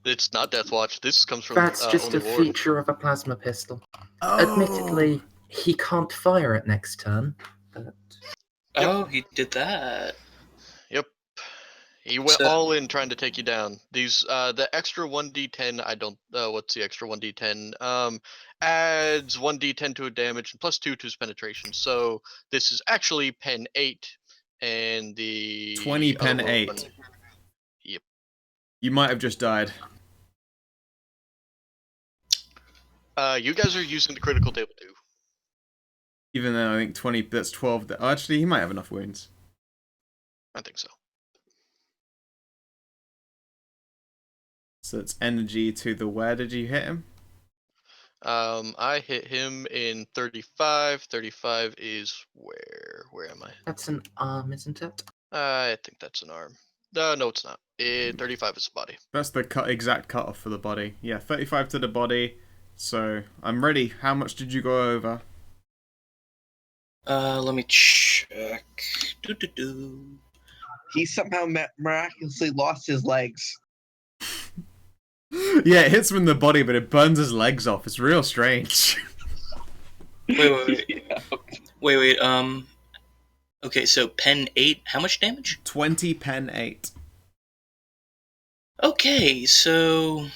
It's not Death Watch. This comes from That's just Only a War. feature of a plasma pistol. Oh. Admittedly, he can't fire it next turn, but Oh, he did that. Yep. He went So- all in trying to take you down. These the extra 1d10, I don't what's the extra 1d10? Adds 1d10 to a damage and plus 2 to his penetration. So this is actually pen 8 and the 20 pen other 8. one- Yep. You might have just died. You guys are using the critical table too. Even though I think 20, that's 12. Oh, actually, he might have enough wounds. I think so. So it's energy to the where did you hit him? I hit him in 35. 35 is where? Where am I? that's an arm, isn't it? I think that's an arm. No, it's not. 35 is the body. That's the exact cutoff for the body. Yeah, 35 to the body. So I'm ready. How much did you go over? Let me check. Do. He somehow miraculously lost his legs. Yeah, it hits him in the body, but it burns his legs off. It's real strange. Wait. Okay, so pen 8. How much damage? 20 pen 8. Okay, so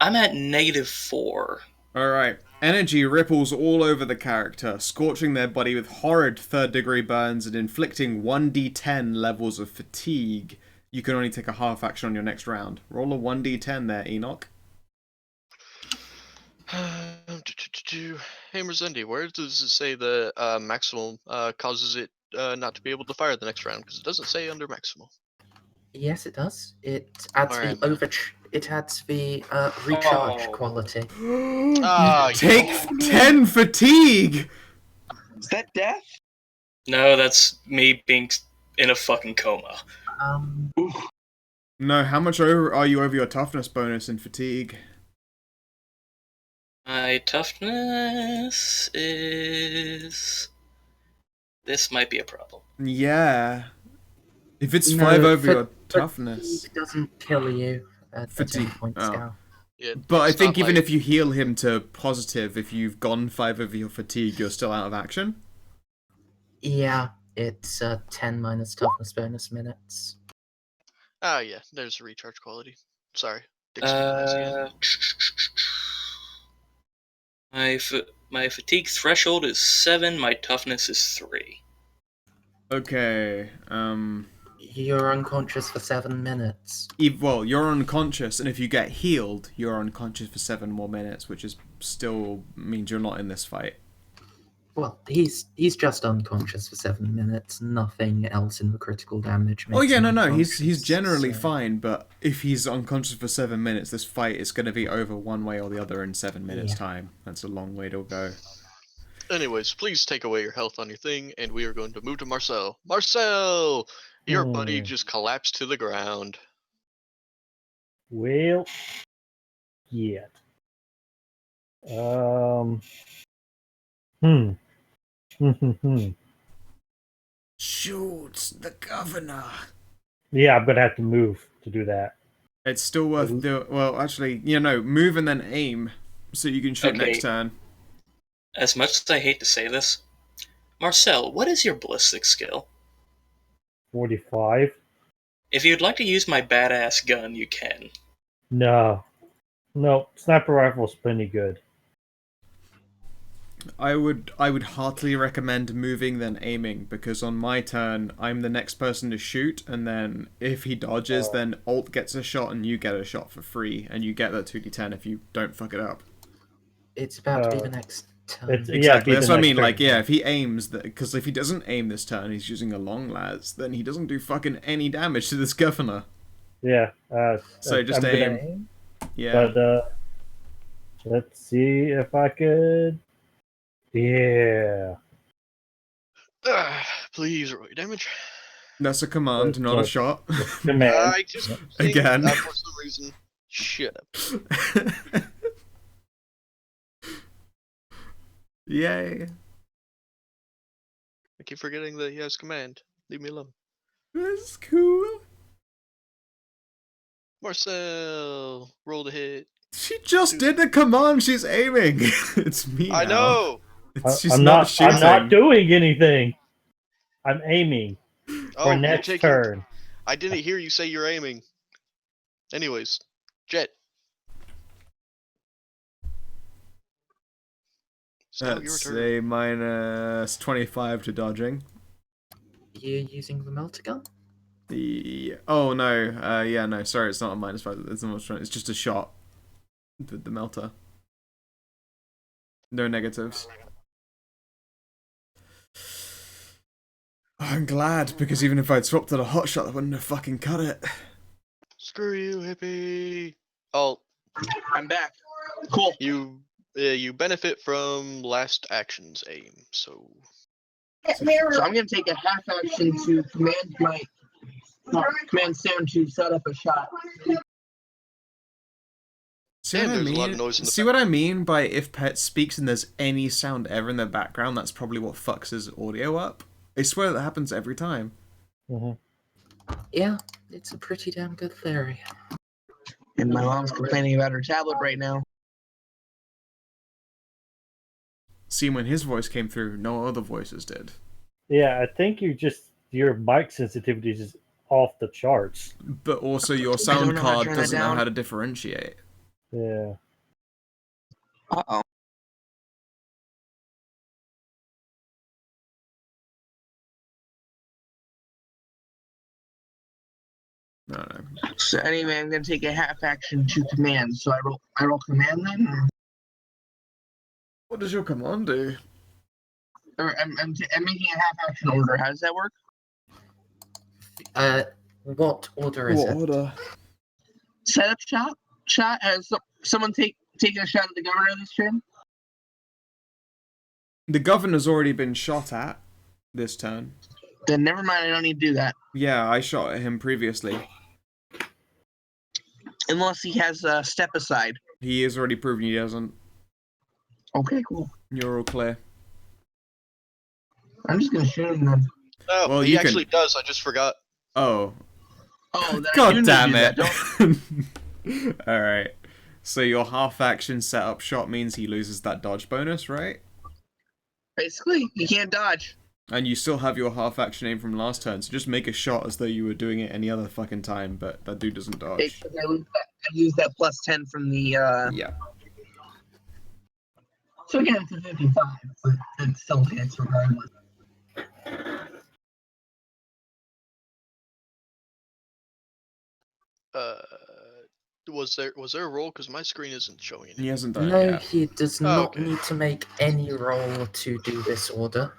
I'm at -4. Alright. Energy ripples all over the character, scorching their body with horrid 3rd degree burns and inflicting 1d10 levels of fatigue. You can only take a half action on your next round. Roll a 1d10 there, Enoch. Hey, Merzendi, where does it say the maximal causes it not to be able to fire the next round? Because it doesn't say under maximal. Yes, it does. It adds Alright. it adds the recharge Oh. quality. Ah, Take yeah. 10 fatigue! Is that death? No, that's me being in a fucking coma. No, how much over are you over your toughness bonus in fatigue? My toughness is. This might be a problem. Yeah. If it's No, 5 over fa- your toughness. It doesn't kill you at any Fatigue. point, Oh. Scout. Yeah, But I it's think not even like- if you heal him to positive, if you've gone 5 over your fatigue, you're still out of action. Yeah, it's 10 minus toughness bonus minutes. Ah, yeah, there's a recharge quality. Sorry. Dick's being nice again. My fatigue threshold is 7. My toughness is 3. Okay, You're unconscious for 7 minutes. well, you're unconscious, and if you get healed, you're unconscious for 7 more minutes, which is still means you're not in this fight. Well, he's just unconscious for 7 minutes. Nothing else in the critical damage. Oh makes yeah, him no, he's unconscious, generally so- fine, but if he's unconscious for 7 minutes, this fight is going to be over one way or the other in 7 minutes' Yeah. time. That's a long way to go. Anyways, please take away your health on your thing, and we are going to move to Marcel. Marcel! Your buddy just collapsed to the ground. Well, yeah. Shoot the governor. Yeah, I'm gonna have to move to do that. It's still worth doing. Well, actually, move and then aim, so you can shoot Okay. next turn. As much as I hate to say this, Marcel, what is your ballistic skill? 45. If you'd like to use my badass gun, you can. No, sniper rifle's plenty good. I would heartily recommend moving then aiming, because on my turn I'm the next person to shoot, and then if he dodges, then Alt gets a shot and you get a shot for free, and you get that 2d10 if you don't fuck it up. It's about to be the next turn. Exactly. That's the what I next mean. turn. Like, yeah, if he aims, because if he doesn't aim this turn, he's using a long las, then he doesn't do fucking any damage to this governor. Yeah. So just I'm gonna aim. Yeah. But let's see if I could. Yeah. Please roll your damage. That's a command, not a shot. Command. I just think Again. that for some reason. Shut up. Yay. I keep forgetting that he has command. Leave me alone. That's cool. Marcel, roll the hit. She just did the command. She's aiming. It's me. I now. know. She's I'm not not. shooting. I'm not doing anything. I'm aiming Oh, for you're next taking. turn. I didn't hear you say you're aiming. Anyways, Jet. Still your That's turn. a minus 25 to dodging. You're using the melter gun? Oh no, yeah, no, sorry, it's not a minus 5. It's just a shot. The melter. No negatives. I'm glad, because even if I'd swapped at a hot shot, I wouldn't have fucking cut it. Screw you, hippie. Oh, I'm back. Cool. you benefit from last action's aim. So So I'm gonna take a half action to command Sam to set up a shot. See And what I there's a lot of mean? noise in the See what I mean by if Pet speaks and there's any sound ever in the background, that's probably what fucks his audio up. I swear that happens every time. Mm-hmm. Yeah, it's a pretty damn good theory. And my mom's complaining about her tablet right now. See, when his voice came through, no other voices did. Yeah, I think your mic sensitivity is just off the charts. But also your don't sound know how to card turn that doesn't know down. how to differentiate. Yeah. Uh-oh. No. So anyway, I'm gonna take a half action to command. So I roll command then, What does your command do? or I'm making a half action order. How does that work? What order is What it? order? Setup shot. Has someone taken a shot at the governor this turn? The governor's already been shot at this turn. Then never mind. I don't need to do that Yeah, I shot at him previously. unless he has a step aside. He has already proven he doesn't. Okay, cool. You're all clear. I'm just gonna shoot him then. Oh, Well, he you actually does. I just forgot. Oh. Oh, then I do God need damn to do it. that, Alright. So your half action setup shot means he loses that dodge bonus, right? Basically, you can't dodge. And you still have your half action aim from last turn, so just make a shot as though you were doing it any other fucking time, but that dude doesn't dodge. Because I lose that plus 10 from the. Yeah. So again, it's a 55, but it still hits regardless. Was there a roll? Because my screen isn't showing He any. hasn't done it No, yet. he does Oh, not okay. need to make any roll to do this order.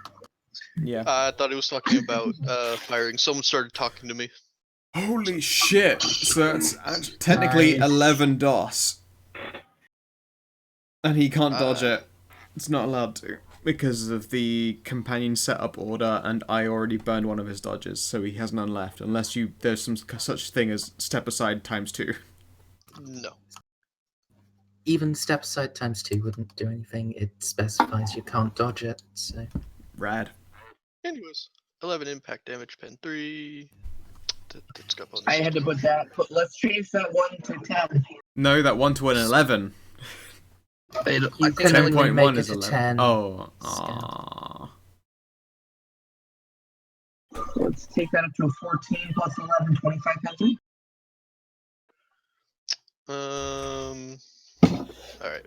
Yeah. I thought he was talking about firing. Someone started talking to me. Holy shit! So that's technically Nice. 11 DOS. And he can't dodge it. It's not allowed to. Because of the companion setup order, and I already burned one of his dodges, so he has none left. Unless there's some such thing as step aside ×2. No. Even step aside ×2 wouldn't do anything. It specifies you can't dodge it, so. Rad. Anyways, 11 impact damage, pen 3. That's got bonus. I had to put that. But let's change that 1 to 10. No, that 1 to an 11. You can only 10.1 make is it a 11. 10. Oh, Scan. aww. Let's take that up to a 14 plus 11, 25 penalty. Alright.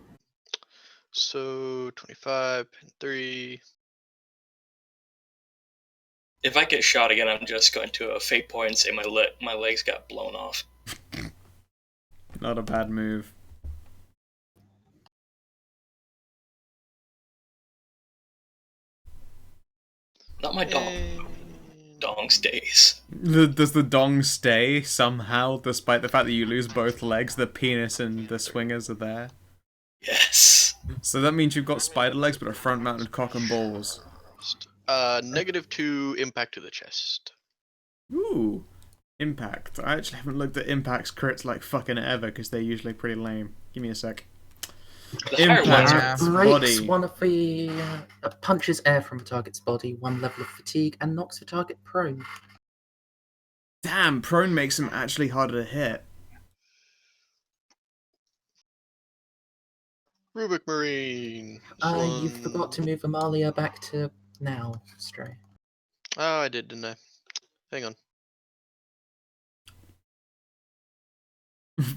So, 25, pen 3. If I get shot again, I'm just going to fate point and say my legs got blown off. Not a bad move. Not my dong. Dong stays. Does the dong stay somehow, despite the fact that you lose both legs? The penis and the swingers are there. Yes. So that means you've got spider legs, but a front-mounted cock and balls. -2 impact to the chest. Ooh, impact. I actually haven't looked at impact's crits like fucking ever because they're usually pretty lame. Give me a sec. The higher ones Impact are Breaks body. one of the punches air from a target's body, 1 level of fatigue, and knocks the target prone. Damn, prone makes him actually harder to hit. Rubik Marine. You forgot to move Amalia back to now, Stray. Oh, I did, didn't I? Hang on.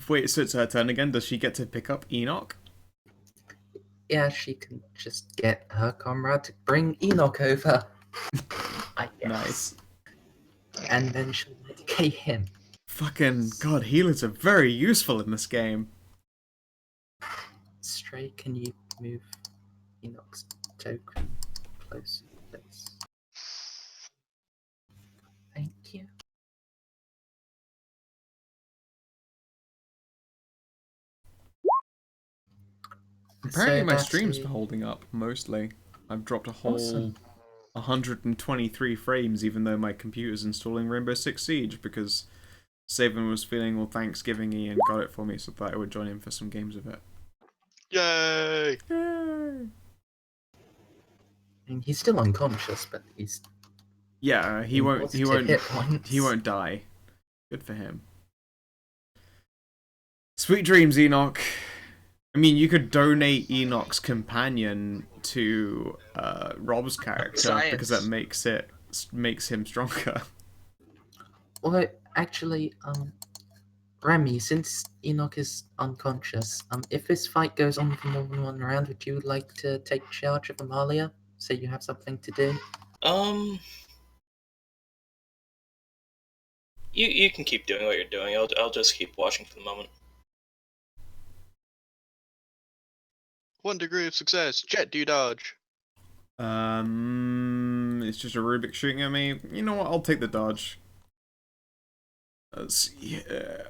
Wait, so it's her turn again? Does she get to pick up Enoch? Yeah, she can just get her comrade to bring Enoch over. I guess. Nice. And then she'll medicate him. Fucking god, healers are very useful in this game. Stray, can you move Enoch's token closer, please? Thank you. Apparently So my that's stream's the- holding up, mostly. I've dropped a whole Awesome. 123 frames, even though my computer's installing Rainbow Six Siege, because Saban was feeling all Thanksgiving-y and got it for me, so I thought I would join him for some games of it. Yay! Yay! I mean, he's still unconscious, but he's Yeah, he in won't positive hit points. he won't die. Good for him. Sweet dreams, Enoch. I mean, you could donate Enoch's companion to Rob's character because that makes him stronger. Well, actually, Remy, since Enoch is unconscious, if this fight goes on for more than one round, would you like to take charge of Amalia so you have something to do? You can keep doing what you're doing. I'll just keep watching for the moment. 1 degree of success. Jet, do you dodge? It's just a Rubik shooting at me. You know what? I'll take the dodge. Yeah.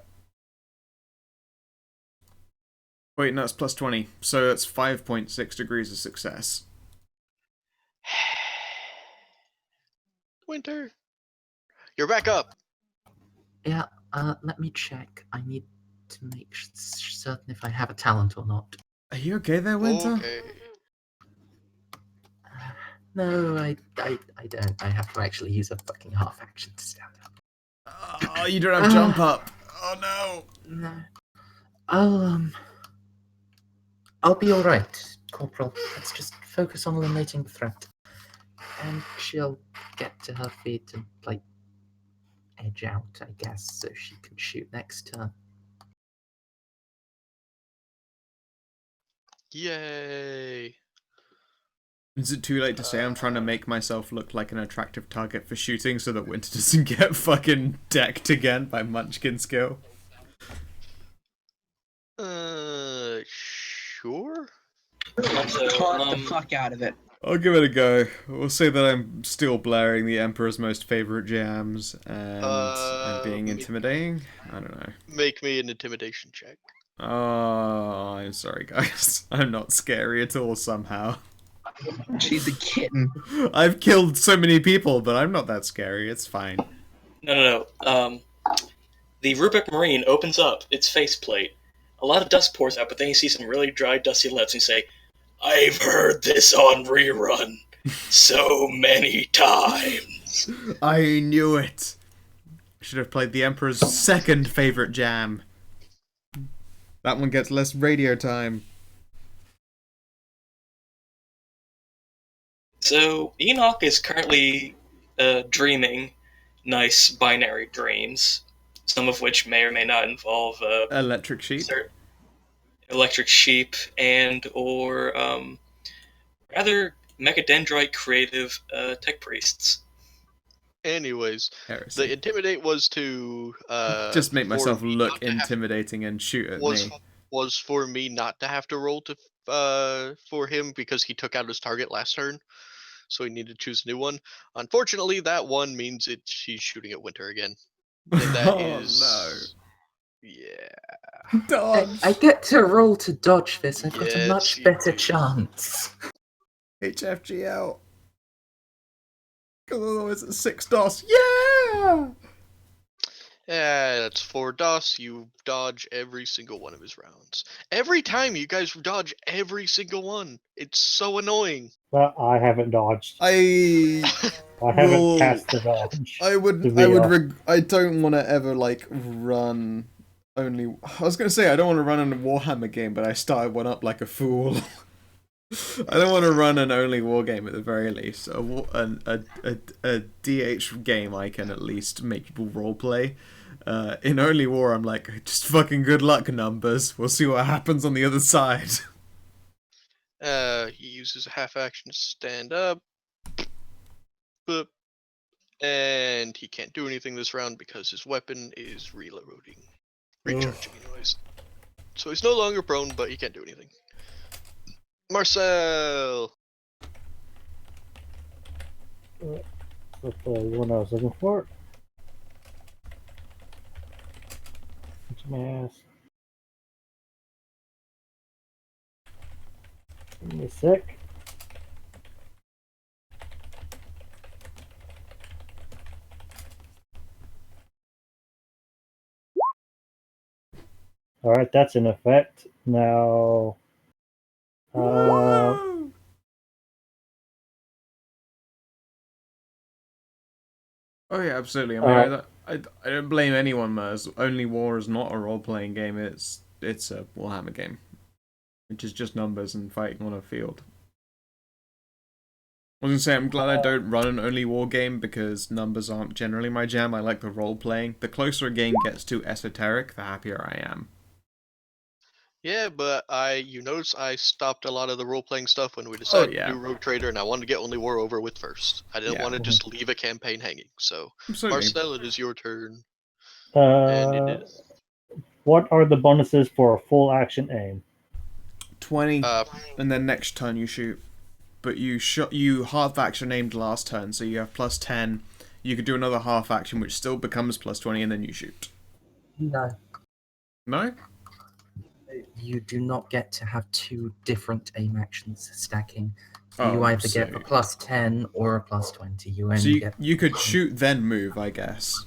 Wait, no, it's plus 20. So that's 5.6 degrees of success. Winter. You're back up. Yeah, let me check. I need to make certain if I have a talent or not. Are you okay there, Winter? Okay. No, I don't. I have to actually use a fucking half action to stand up. Oh, you don't have jump up. Oh no. No. I'll be alright, Corporal. Let's just focus on eliminating the threat. And she'll get to her feet and, like, edge out, I guess, so she can shoot next turn. Yay. Is it too late to say I'm trying to make myself look like an attractive target for shooting so that Winter doesn't get fucking decked again by Munchkin skill? Sure? Also, Taunt the fuck out of it. I'll give it a go. We'll say that I'm still blaring the Emperor's most favorite jams and I'm being intimidating. I don't know. Make me an intimidation check. Oh, I'm sorry, guys. I'm not scary at all somehow. She's a kitten. I've killed so many people, but I'm not that scary. It's fine. No. The Rubik Marine opens up its faceplate. A lot of dust pours out, but then you see some really dry, dusty lips, and you say, "I've heard this on rerun so many times." I knew it. Should have played the Emperor's second favorite jam. That one gets less radio time. So, Enoch is currently dreaming nice binary dreams, some of which may or may not involve Electric sheep. electric sheep and or rather mechadendrite creative tech priests. Anyways, Heresy. the intimidate was to Just make for myself me look not to have- intimidating and shoot at was me. was for me not to have to roll to for him because he took out his target last turn, so he needed to choose a new one. Unfortunately, that one means he's shooting at Winter again, and that Oh, is yeah. Dodge. I get to roll to dodge this. I've got a Yes, much you better do. chance. HFGL. Because otherwise it's 6 DOS. Yeah! Yeah, that's 4 DOS. You dodge every single one of his rounds. Every time you guys dodge every single one. It's so annoying. But I haven't dodged. I haven't will- cast the dodge. I don't want to ever like run only. I was gonna say I don't want to run a Warhammer game, but I started one up like a fool. I don't want to run an only war game at the very least. A DH game I can at least make people roleplay. In only war, I'm like, just fucking good luck, numbers. We'll see what happens on the other side. He uses a half action to stand up. Boop. And he can't do anything this round because his weapon is reloading. Recharging, anyways. So he's no longer prone, but he can't do anything. Marcel! That's the one I was looking for. Into my ass. Give me a sec. Alright, that's in effect. Now, Woo! Oh yeah, absolutely. I mean, I don't blame anyone, Mers. Only War is not a role-playing game. It's a Warhammer game, which is just numbers and fighting on a field. I was gonna say, I'm glad I don't run an only war game because numbers aren't generally my jam. I like the role playing. The closer a game gets to esoteric, the happier I am. Yeah, but you notice I stopped a lot of the role playing stuff when we Oh, decided yeah. to do Rogue Trader, and I wanted to get only war over with first. I didn't Yeah. want to just leave a campaign hanging. So, Absolutely. Marcel, it is your turn, and it is What are the bonuses for a full action aim? 20, uh, and then next turn you shoot. But you half action aimed last turn, so you have plus 10. You could do another half action, which still becomes plus 20, and then you shoot. No, No? you do not get to have two different aim actions stacking. Oh, You either so, get a plus 10 or a plus 20. You only so you, get. you could shoot then move, I guess.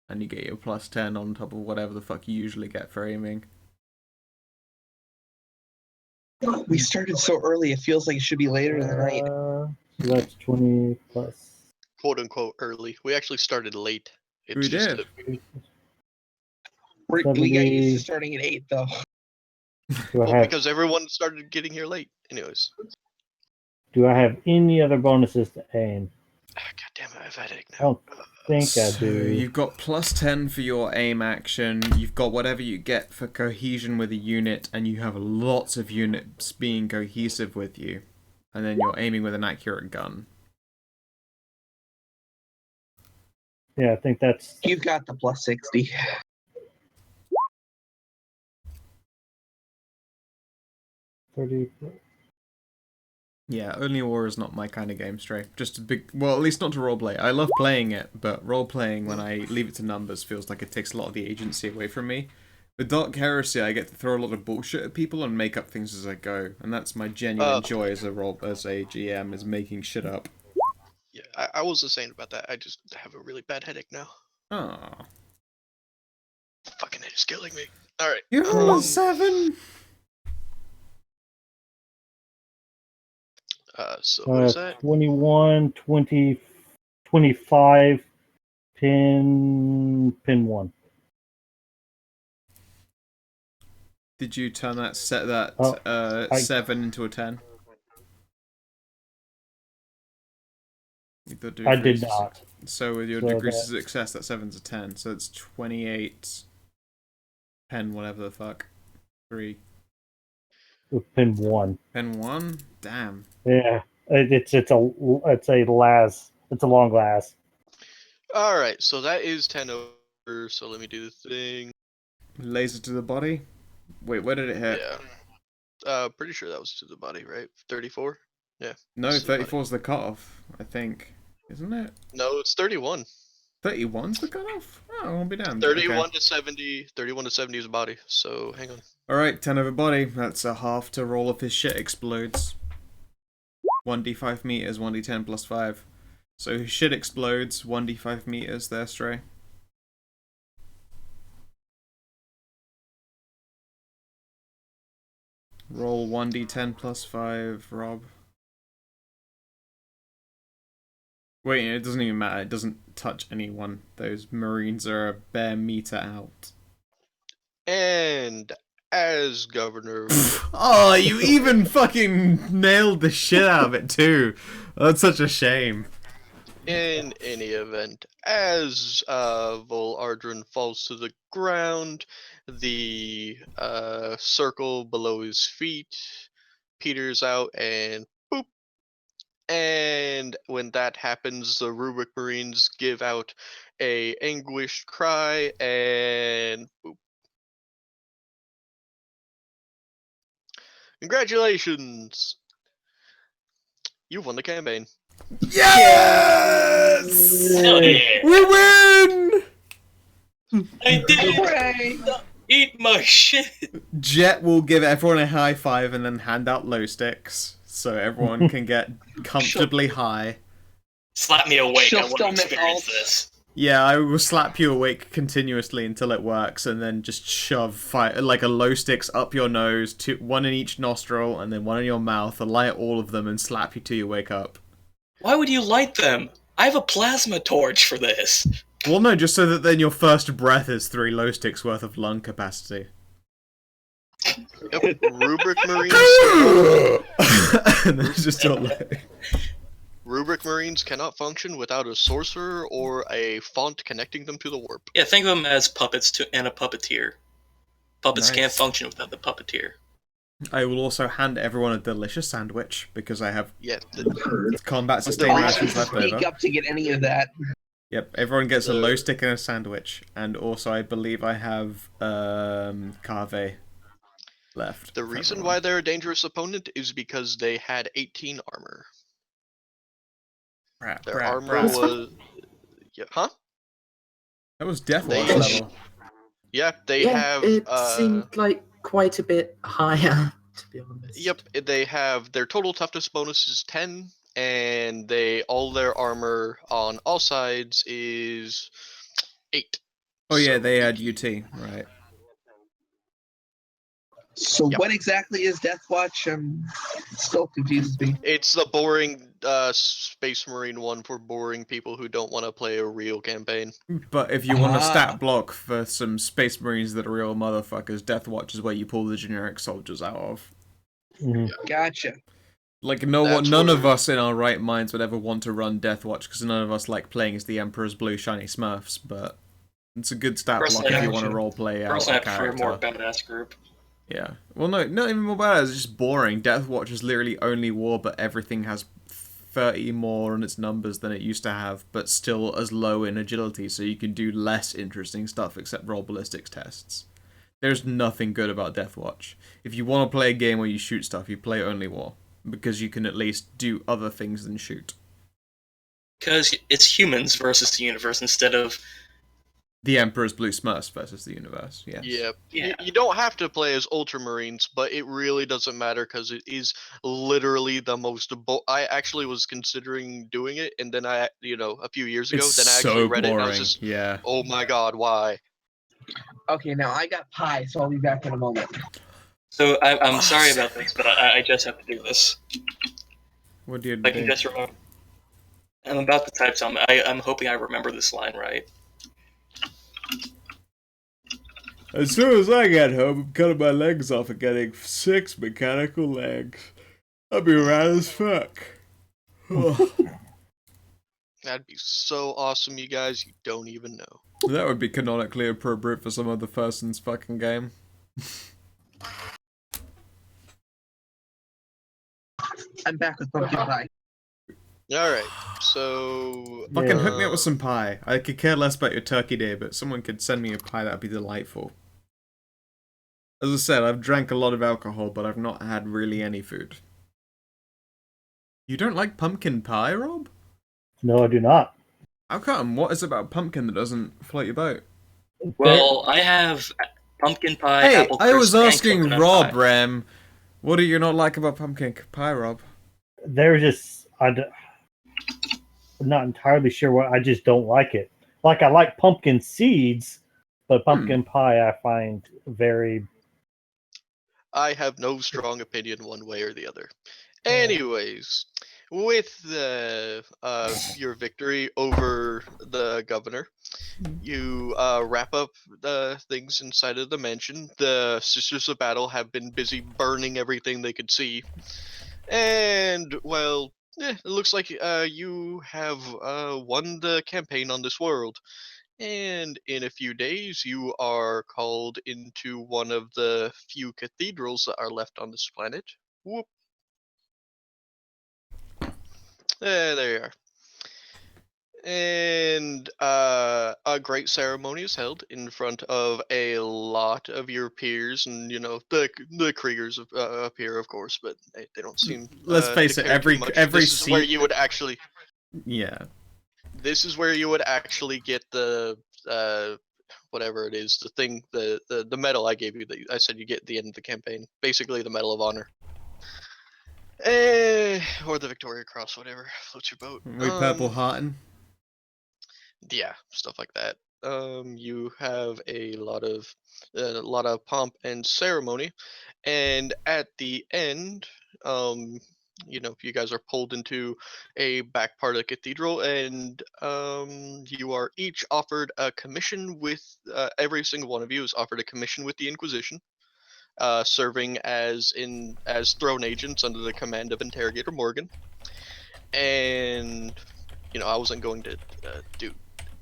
And you get your plus 10 on top of whatever the fuck you usually get for aiming. We started so early, it feels like it should be later in the night. So that's 20 plus. quote unquote early. We actually started late. It's We just did. We got used 70. to starting at 8, though. Do I have because everyone started getting here late. Anyways, any other bonuses to aim? God damn it, I have a headache I now. don't think I So do. you've got plus 10 for your aim action, you've got whatever you get for cohesion with a unit, and you have lots of units being cohesive with you. And then you're aiming with an accurate gun. Yeah, I think that's You've got the plus 60. $30. Yeah, Only War is not my kind of game, Stray. Just a big... Well, at least not to roleplay. I love playing it, but roleplaying, when I leave it to numbers, feels like it takes a lot of the agency away from me. With Dark Heresy, I get to throw a lot of bullshit at people and make up things as I go. And that's my genuine joy as a GM, is making shit up. Yeah, I wasn't saying about that. I just have a really bad headache now. Aww. Fucking it is killing me. Alright. You roll a 7! So what is that? 21, 20, 25, pin 1. Did you turn that 7 into a 10? I did not. So with your So degrees of that's- success, that 7's a 10. So it's 28, 10, whatever the fuck. 3. Pin 1. Pen 1? Damn. Yeah, it's a long last. Alright, so that is 10 over, so let me do the thing. Laser to the body? Wait, where did it hit? Yeah. Pretty sure that was to the body, right? 34? Yeah. No, it's to the body. 34's the cutoff, I think. Isn't it? No, it's 31. 31's the cutoff? Oh, I'll be damned. 31 Okay. to 70. 31 to 70 is a body, so hang on. Alright, 10 over body. That's a half to roll if his shit explodes. 1d5 meters, 1d10 plus 5. So his shit explodes, 1d5 meters there, Stray. Roll 1d10 plus 5, Rob. Wait, it doesn't even matter. It doesn't touch anyone. Those Marines are a bare meter out. And as governor, Oh, you even fucking nailed the shit out of it too. That's such a shame. in any event, as Vol Ardrin falls to the ground, the circle below his feet peters out and boop. And when that happens, the Rubik Marines give out a anguished cry and boop. Congratulations! You've won the campaign. Yes! Hell yeah! We win! I did it! Eat my shit! Jet will give everyone a high five and then hand out low sticks so everyone can get comfortably high. Slap me awake, She'll I want to still miss experience alts. this. Yeah, I will slap you awake continuously until it works, and then just shove like a low sticks up your nose, one in each nostril, and then one in your mouth, and light all of them and slap you till you wake up. Why would you light them? I have a plasma torch for this. Well, no, just so that then your first breath is 3 low sticks worth of lung capacity. Yep, Rubric Marines. And then just don't like. Rubric Marines cannot function without a sorcerer or a font connecting them to the warp. Yeah, think of them as puppets and a puppeteer. Puppets can't Nice. function without the puppeteer. I will also hand everyone a delicious sandwich because I have Yeah, combat sustain I rations left Speak over. up to get any of that. Yep, everyone gets a The- low stick and a sandwich, and also I believe I have Cave left. the for reason everyone. why they're a dangerous opponent is because they had 18 armor. Brat, Their brat, armor brat. was. Yeah, huh? That was Death They- Watch level. Yeah, they yeah, have. it seemed like quite a bit higher, to be honest. Yep, they have their total toughness bonus is 10, and all their armor on all sides is 8. Oh yeah, So, they had UT, right? So Yep. what exactly is Death Watch? Still confuses me. It's the boring Space Marine one for boring people who don't want to play a real campaign. But if you want a Ah. stat block for some Space Marines that are real motherfuckers, Death Watch is where you pull the generic soldiers out of. Mhm. Gotcha. Like That's none of where- us in our right minds would ever want to run Death Watch because none of us like playing as the Emperor's blue shiny Smurfs. But it's a good stat block Personally, if you I- want to role play out Personally, a I prefer a more character. badass group. Yeah. Well, no, not even more bad. It's just boring. Death Watch is literally only war, but everything has 30 more on its numbers than it used to have, but still as low in agility, so you can do less interesting stuff except roll ballistics tests. There's nothing good about Death Watch. If you want to play a game where you shoot stuff, you play only war, because you can at least do other things than shoot. Because it's humans versus the universe instead of. The Emperor's Blue Smurfs versus the universe, yes. Yeah, Yeah. You don't have to play as Ultramarines, but it really doesn't matter because it is literally the most. I actually was considering doing it, and then a few years ago, It's then I so actually read it, and I boring, was just, yeah. oh my god, why? Okay, now I got pie, so I'll be back in a moment. So I'm Oh, sorry about this, but I just have to do this. What do you I can do? just remember. I'm about to type something. I'm hoping I remember this line right. As soon as I get home, I'm cutting my legs off and getting 6 mechanical legs. I'll be rad as fuck. That'd be so awesome, you guys. You don't even know. That would be canonically appropriate for some other person's fucking game. I'm back with pumpkin pie. All right, so Fucking Yeah. hook me up with some pie. I could care less about your turkey day, but someone could send me a pie, that'd be delightful. As I said, I've drank a lot of alcohol, but I've not had really any food. You don't like pumpkin pie, Rob? No, I do not. How come? What is it about pumpkin that doesn't float your boat? Well, I have pumpkin pie, Hey, apple I was crisp, and asking coconut Rob, pie. Rem. What do you not like about pumpkin pie, Rob? They're just I'm not entirely sure what. I just don't like it. Like I like pumpkin seeds, but pumpkin pie I find very. I have no strong opinion one way or the other. Anyways, with your victory over the governor, you wrap up the things inside of the mansion. The Sisters of Battle have been busy burning everything they could see, and well, it looks like you have won the campaign on this world. And in a few days, you are called into one of the few cathedrals that are left on this planet. Whoop. There you are. And a great ceremony is held in front of a lot of your peers, and the Kriegers up here, of course, but they don't seem. Let's face to it, care too every much. every This is where seat. you would actually. Yeah. This is where you would actually get the whatever it is, the thing, the medal I gave you that I said you get at the end of the campaign. Basically, the Medal of Honor. Or the Victoria Cross, whatever floats your boat. We purple hearting. Yeah, stuff like that. You have a lot of pomp and ceremony, and at the end, you guys are pulled into a back part of the cathedral, and you are each offered a commission with every single one of you is offered a commission with the Inquisition. serving as throne agents under the command of Interrogator Morgan. And I wasn't going to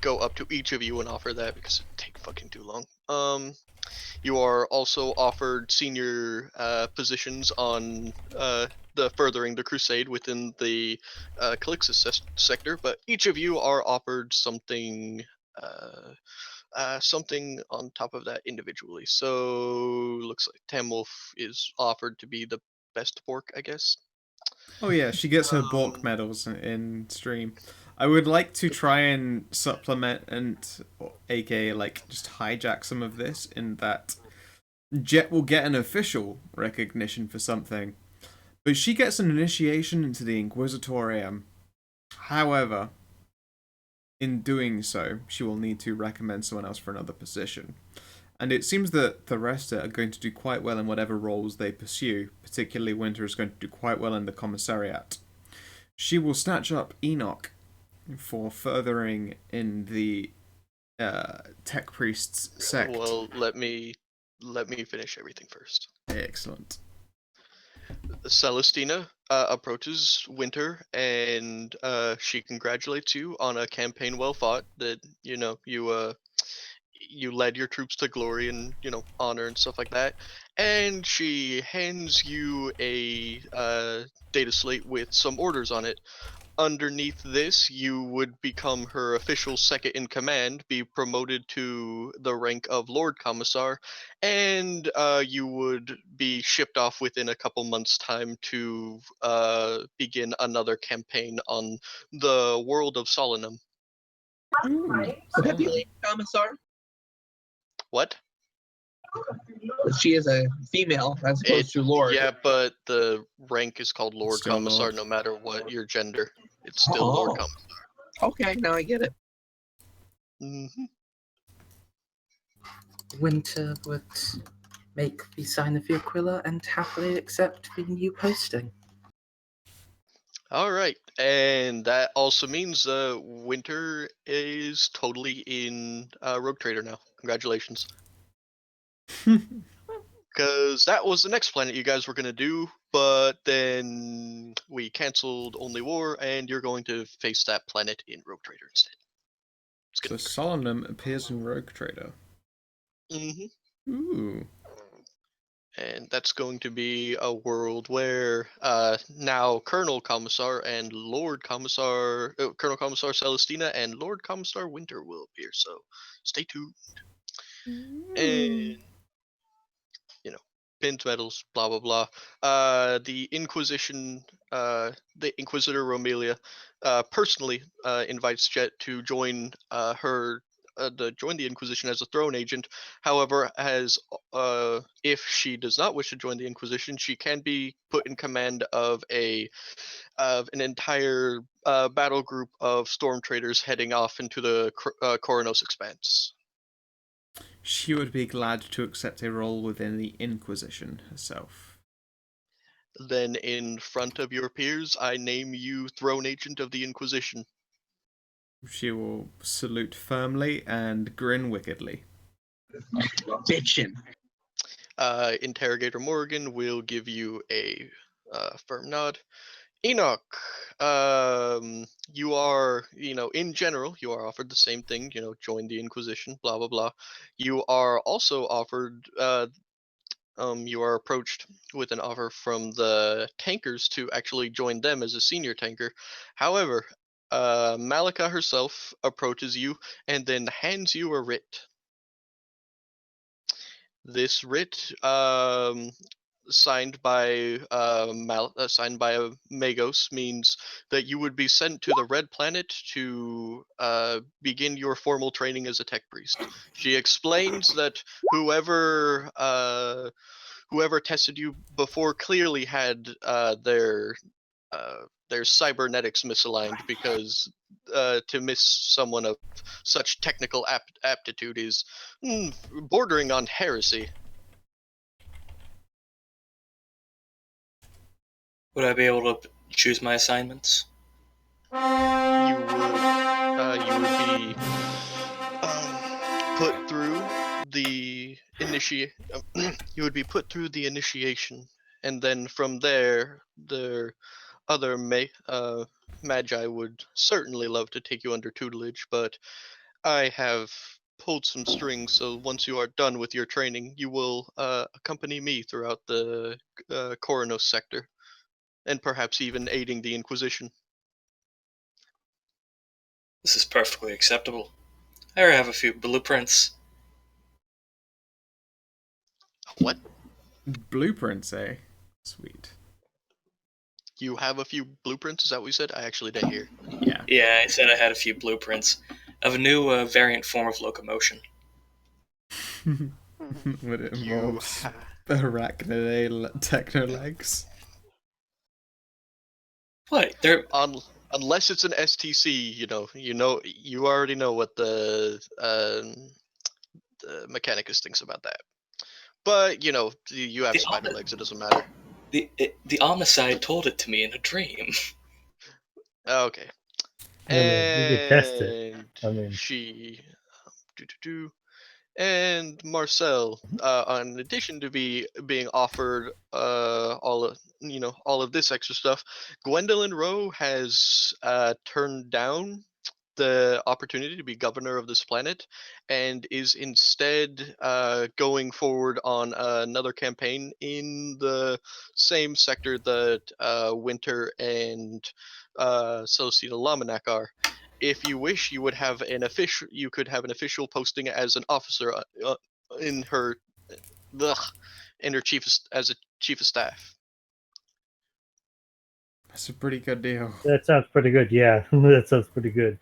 go up to each of you and offer that because it'd take fucking too long. You are also offered senior positions on the furthering the crusade within the Calixus sector, but each of you are offered something something on top of that individually. So looks like Tamwolf is offered to be the best pork, I guess. Oh yeah, she gets her Bork medals in stream. I would like to try and supplement and, aka like just hijack some of this in that Jet will get an official recognition for something, but she gets an initiation into the Inquisitorium. However, in doing so, she will need to recommend someone else for another position. And it seems that the rest are going to do quite well in whatever roles they pursue, particularly Winter is going to do quite well in the commissariat. She will snatch up Enoch for furthering in the Tech Priest's sect. Well, let me finish everything first. Excellent. Celestina approaches Winter, and she congratulates you on a campaign well fought. That you led your troops to glory and honor and stuff like that. And she hands you a data slate with some orders on it. Underneath this, you would become her official second in command, be promoted to the rank of Lord Commissar, and you would be shipped off within a couple months' time to begin another campaign on the world of Solanum. Ooh, Would that be solid. Lady Commissar? What? She is a female as opposed to Lord. Yeah, but the rank is called Lord Still Commissar Lord. no matter what your gender. It's still Lord Oh. Commissar. Okay, now I get it. Mm-hmm. Winter would make the sign of the Aquila and happily accept the new posting. All right, and that also means Winter is totally in Rogue Trader now. Congratulations. Because that was the next planet you guys were going to do, but then we canceled Only War, and you're going to face that planet in Rogue Trader instead. So Solemnum appears in Rogue Trader. Mm-hmm. Ooh. And that's going to be a world where now Colonel Commissar and Lord Commissar, Colonel Commissar Celestina and Lord Commissar Winter will appear. So stay tuned. And pins, medals, blah blah blah. The Inquisition, the Inquisitor Romelia, personally invites Jet to join her. Join the Inquisition as a throne agent. However, if she does not wish to join the Inquisition, she can be put in command of an entire battle group of storm traders heading off into the Coronos Expanse. She would be glad to accept a role within the Inquisition herself. Then, in front of your peers, I name you Throne Agent of the Inquisition. She will salute firmly and grin wickedly. Bitchin'. Interrogator Morgan will give you a firm nod. Enoch, you are, in general, you are offered the same thing, join the Inquisition, blah, blah, blah. You are also offered, you are approached with an offer from the tankers to actually join them as a senior tanker. However, Malika herself approaches you and then hands you a writ. This writ, signed by Magos, means that you would be sent to the Red Planet to begin your formal training as a tech priest. She explains that whoever tested you before clearly had their cybernetics misaligned, because to miss someone of such technical aptitude is bordering on heresy. Would I be able to choose my assignments? You would be put through the you would be put through the initiation, and then from there, the other magi would certainly love to take you under tutelage, but I have pulled some strings, so once you are done with your training, you will accompany me throughout the Coronos sector, and perhaps even aiding the Inquisition. This is perfectly acceptable. I already have a few blueprints. What? Blueprints, eh? Sweet. You have a few blueprints? Is that what you said? I actually didn't hear. Yeah. Yeah, I said I had a few blueprints of a new variant form of locomotion. Would it You involves ha- arachnidae techno legs? What? They're Unless it's an STC, you already know what the Mechanicus thinks about that. But you have The spider Omni- legs; it doesn't matter. the Omnicide told it to me in a dream. Okay. I mean, you could test it. And I mean, she, and Marcel, in addition to being offered all of this extra stuff, Gwendolyn Rowe has turned down the opportunity to be governor of this planet, and is instead going forward on another campaign in the same sector that Winter and Celestina Lamenak are. If you wish, you could have an official posting as an officer in her as a chief of staff. That's a pretty good deal. that sounds pretty good. Yeah, that sounds pretty good.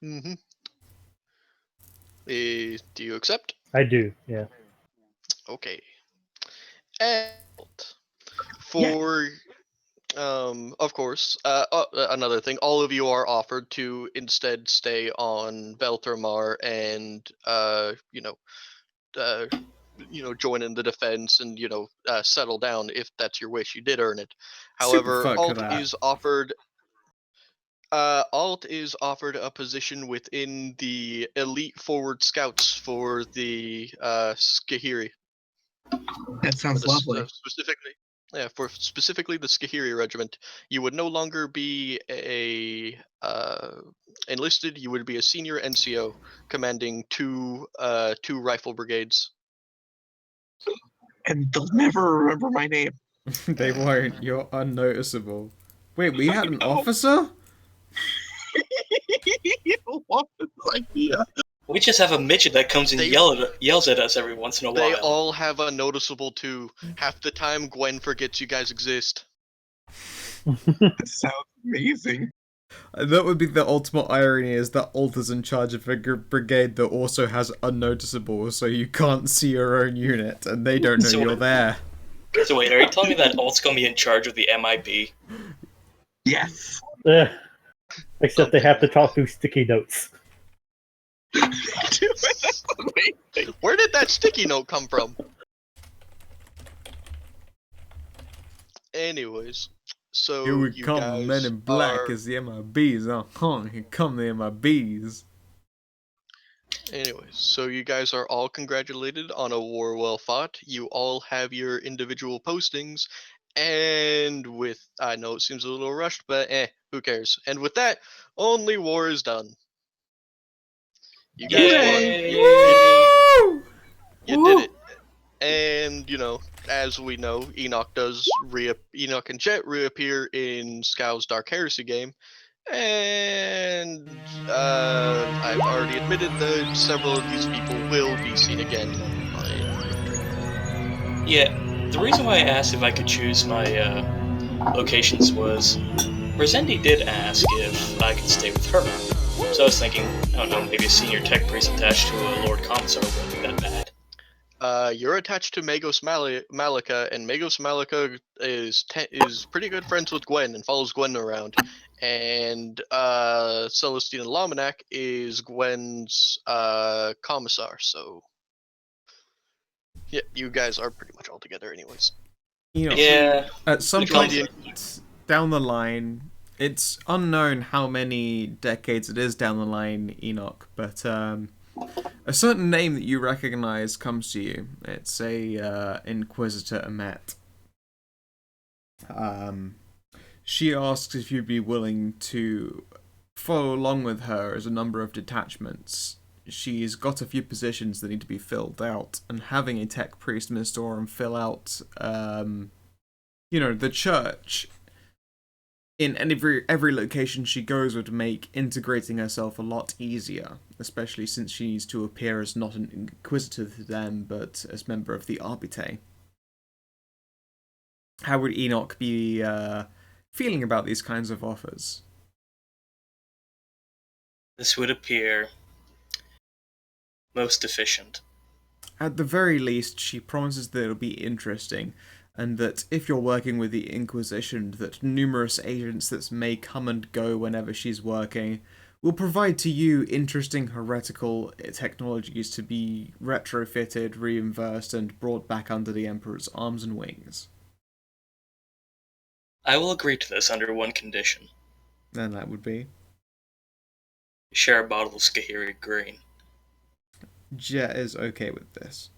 Mm-hmm. Do you accept? I do. Yeah. Okay. And for of course, another thing, all of you are offered to instead stay on Beltermar and join in the defense and settle down if that's your wish. You did earn it. Super However, fuck Alt that. is offered a position within the elite forward scouts for the Skahiri. That sounds lovely. Specifically the Skahiri regiment. You would no longer be a enlisted. You would be a senior NCO commanding two rifle brigades. And they'll never remember my name. They won't. You're unnoticeable. Wait, we had an know. officer? I love this idea. We just have a midget that comes and They- yells at us every once in a They while. all have a noticeable too. Half the time, Gwen forgets you guys exist. That sounds amazing. That would be the ultimate irony, is that Alta's in charge of a brigade that also has unnoticeable, so you can't see your own unit, and they don't know So you're what- there. So wait, are you telling me that Alt's gonna be in charge of the MIB? Yes. Except they have to talk through sticky notes. That's amazing. Where did that sticky note come from? Anyways, so Here we you come, guys the men in black are... as the MIBs. Here come the MIBs. Anyways, so you guys are all congratulated on a war well fought. You all have your individual postings, and I know it seems a little rushed, but who cares? And with that, only war is done. You guys won. Yay! You did it. And as we know, Enoch and Jet reappear in Scow's Dark Heresy game. And I've already admitted that several of these people will be seen again. Yeah, the reason why I asked if I could choose my locations was Rosendi did ask if I could stay with her. So I was thinking, I don't know, maybe a senior tech priest attached to a Lord Commissar wouldn't be that bad. You're attached to Magos Malika, and Magos Malika is pretty good friends with Gwen and follows Gwen around. And Celestina Lamenak is Gwen's commissar, so yeah, you guys are pretty much all together anyways. Yeah. At some Literally point down the line, it's unknown how many decades it is down the line, Enoch, but A certain name that you recognize comes to you. It's a Inquisitor Amet. She asks if you'd be willing to follow along with her as a number of detachments. She's got a few positions that need to be filled out, and having a tech priest Mr. and fill out, the church in every location she goes would make integrating herself a lot easier, especially since she needs to appear as not an inquisitor to them, but as member of the Arbite. How would Enoch be feeling about these kinds of offers? This would appear most efficient. At the very least, she promises that it'll be interesting, and that if you're working with the Inquisition, that numerous agents that may come and go whenever she's working will provide to you interesting heretical technologies to be retrofitted, reimbursed, and brought back under the Emperor's arms and wings. I will agree to this under one condition. And that would be? Share a bottle of Skahiri Green. Jet is okay with this.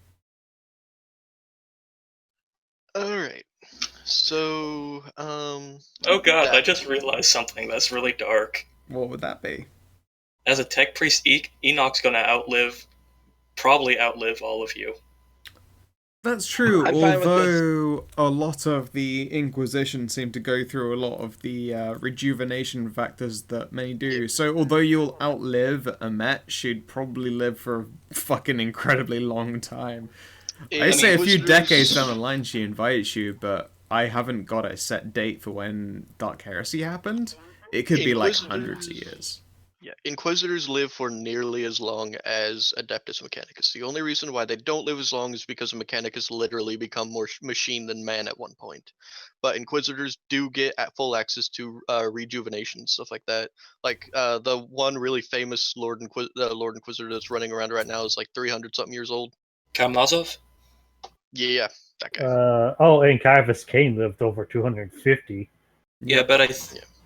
Alright. So, Oh god, I just realized something that's really dark. What would that be? As a tech priest, Enoch's gonna probably outlive all of you. That's true, I'm fine with although a lot of the Inquisition seem to go through a lot of the rejuvenation factors that many do. So although you'll outlive Amet, she'd probably live for a fucking incredibly long time. I say a few decades down the line she invites you, but I haven't got a set date for when Dark Heresy happened. It could be like hundreds of years. Yeah, Inquisitors live for nearly as long as Adeptus Mechanicus. The only reason why they don't live as long is because Mechanicus literally become more machine than man at one point. But Inquisitors do get full access to rejuvenation, stuff like that. Like the one really famous Lord Inquisitor that's running around right now is like 300-something years old. Karamazov? Yeah, that guy. And Kaivis Kane lived over 250. Yeah, but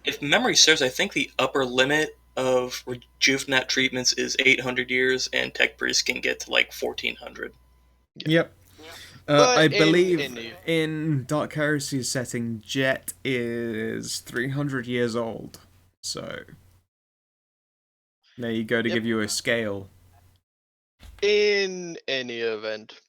if memory serves, I think the upper limit of rejuvenate treatments is 800 years, and tech priests can get to like 1400. Yep. I believe in Dark Heresy's setting, Jet is 300 years old. So there you go to give you a scale. In any event,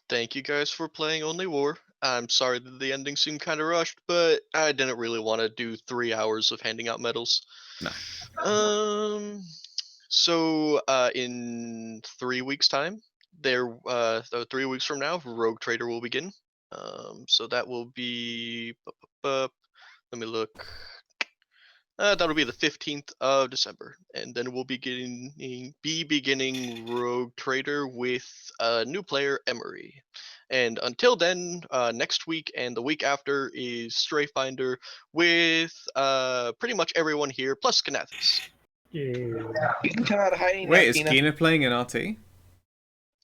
thank you guys for playing Only War. I'm sorry that the ending seemed kind of rushed, but I didn't really want to do 3 hours of handing out medals. No. So in 3 weeks' time, 3 weeks from now, Rogue Trader will begin. So that will be. Let me look. That'll be the 15th of December, and then we'll be beginning Rogue Trader with a new player, Emery. And until then, next week and the week after is Stray Finder with pretty much everyone here, plus Kanathis. Yeah. You can come out of hiding. Wait, is Kina playing in RT?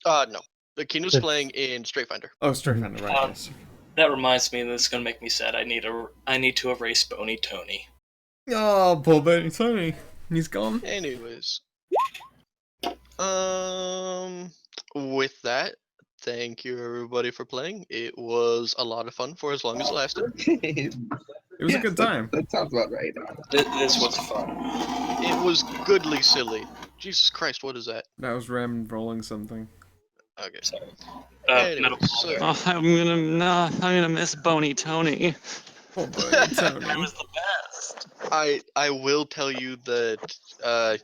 No. The Kino's playing in Stray Finder. Oh, Stray Finder, right, yes. That reminds me, this is gonna make me sad. I need to erase Bony Tony. Oh, poor Bony Tony. He's gone. Anyways. With that, thank you everybody for playing. It was a lot of fun for as long as it lasted. It was a good time. That sounds about right. This was fun. It was goodly silly. Jesus Christ, what is that? That was Rem rolling something. Okay. Sorry. Anyways, Metal so- Oh, I'm gonna miss Bony Tony. Poor Bony Tony. That was the best. I will tell you that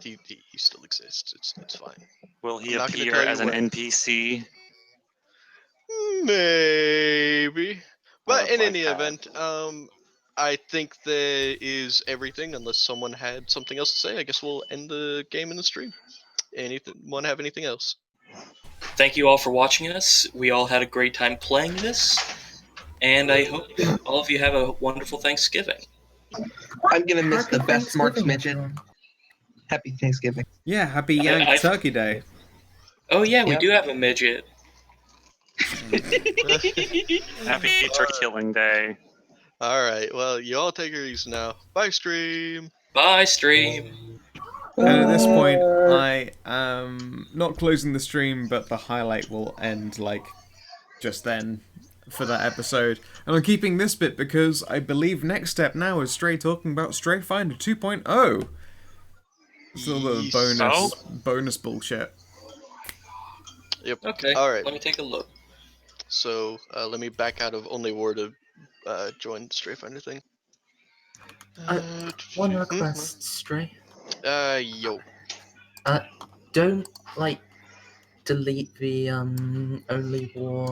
he still exists. It's fine. Will he I'm not gonna appear tell you as an when. NPC? Maybe. But in my any God. event, I think that is everything. Unless someone had something else to say, I guess we'll end the game in the stream. Want to have anything else? Thank you all for watching us. We all had a great time playing this, and I hope all of you have a wonderful Thanksgiving. I'm gonna miss Happy the best March Thanksgiving, midget. everyone. Happy Thanksgiving. Yeah, happy Yank I- Turkey Day. Oh yeah, we Yep. do have a midget. Happy Turkey Killing Day. All right. Well, you all take it easy now. Bye, stream. Bye, stream. And at this point, I am not closing the stream, but the highlight will end like just then for that episode. And I'm keeping this bit because I believe next step now is Stray talking about Stray Finder 2.0. It's all the bonus bullshit. Yep. Okay. All right. Let me take a look. So let me back out of Only War to join the Stray Finder thing. One request, Stray. Yo. Don't like delete the only war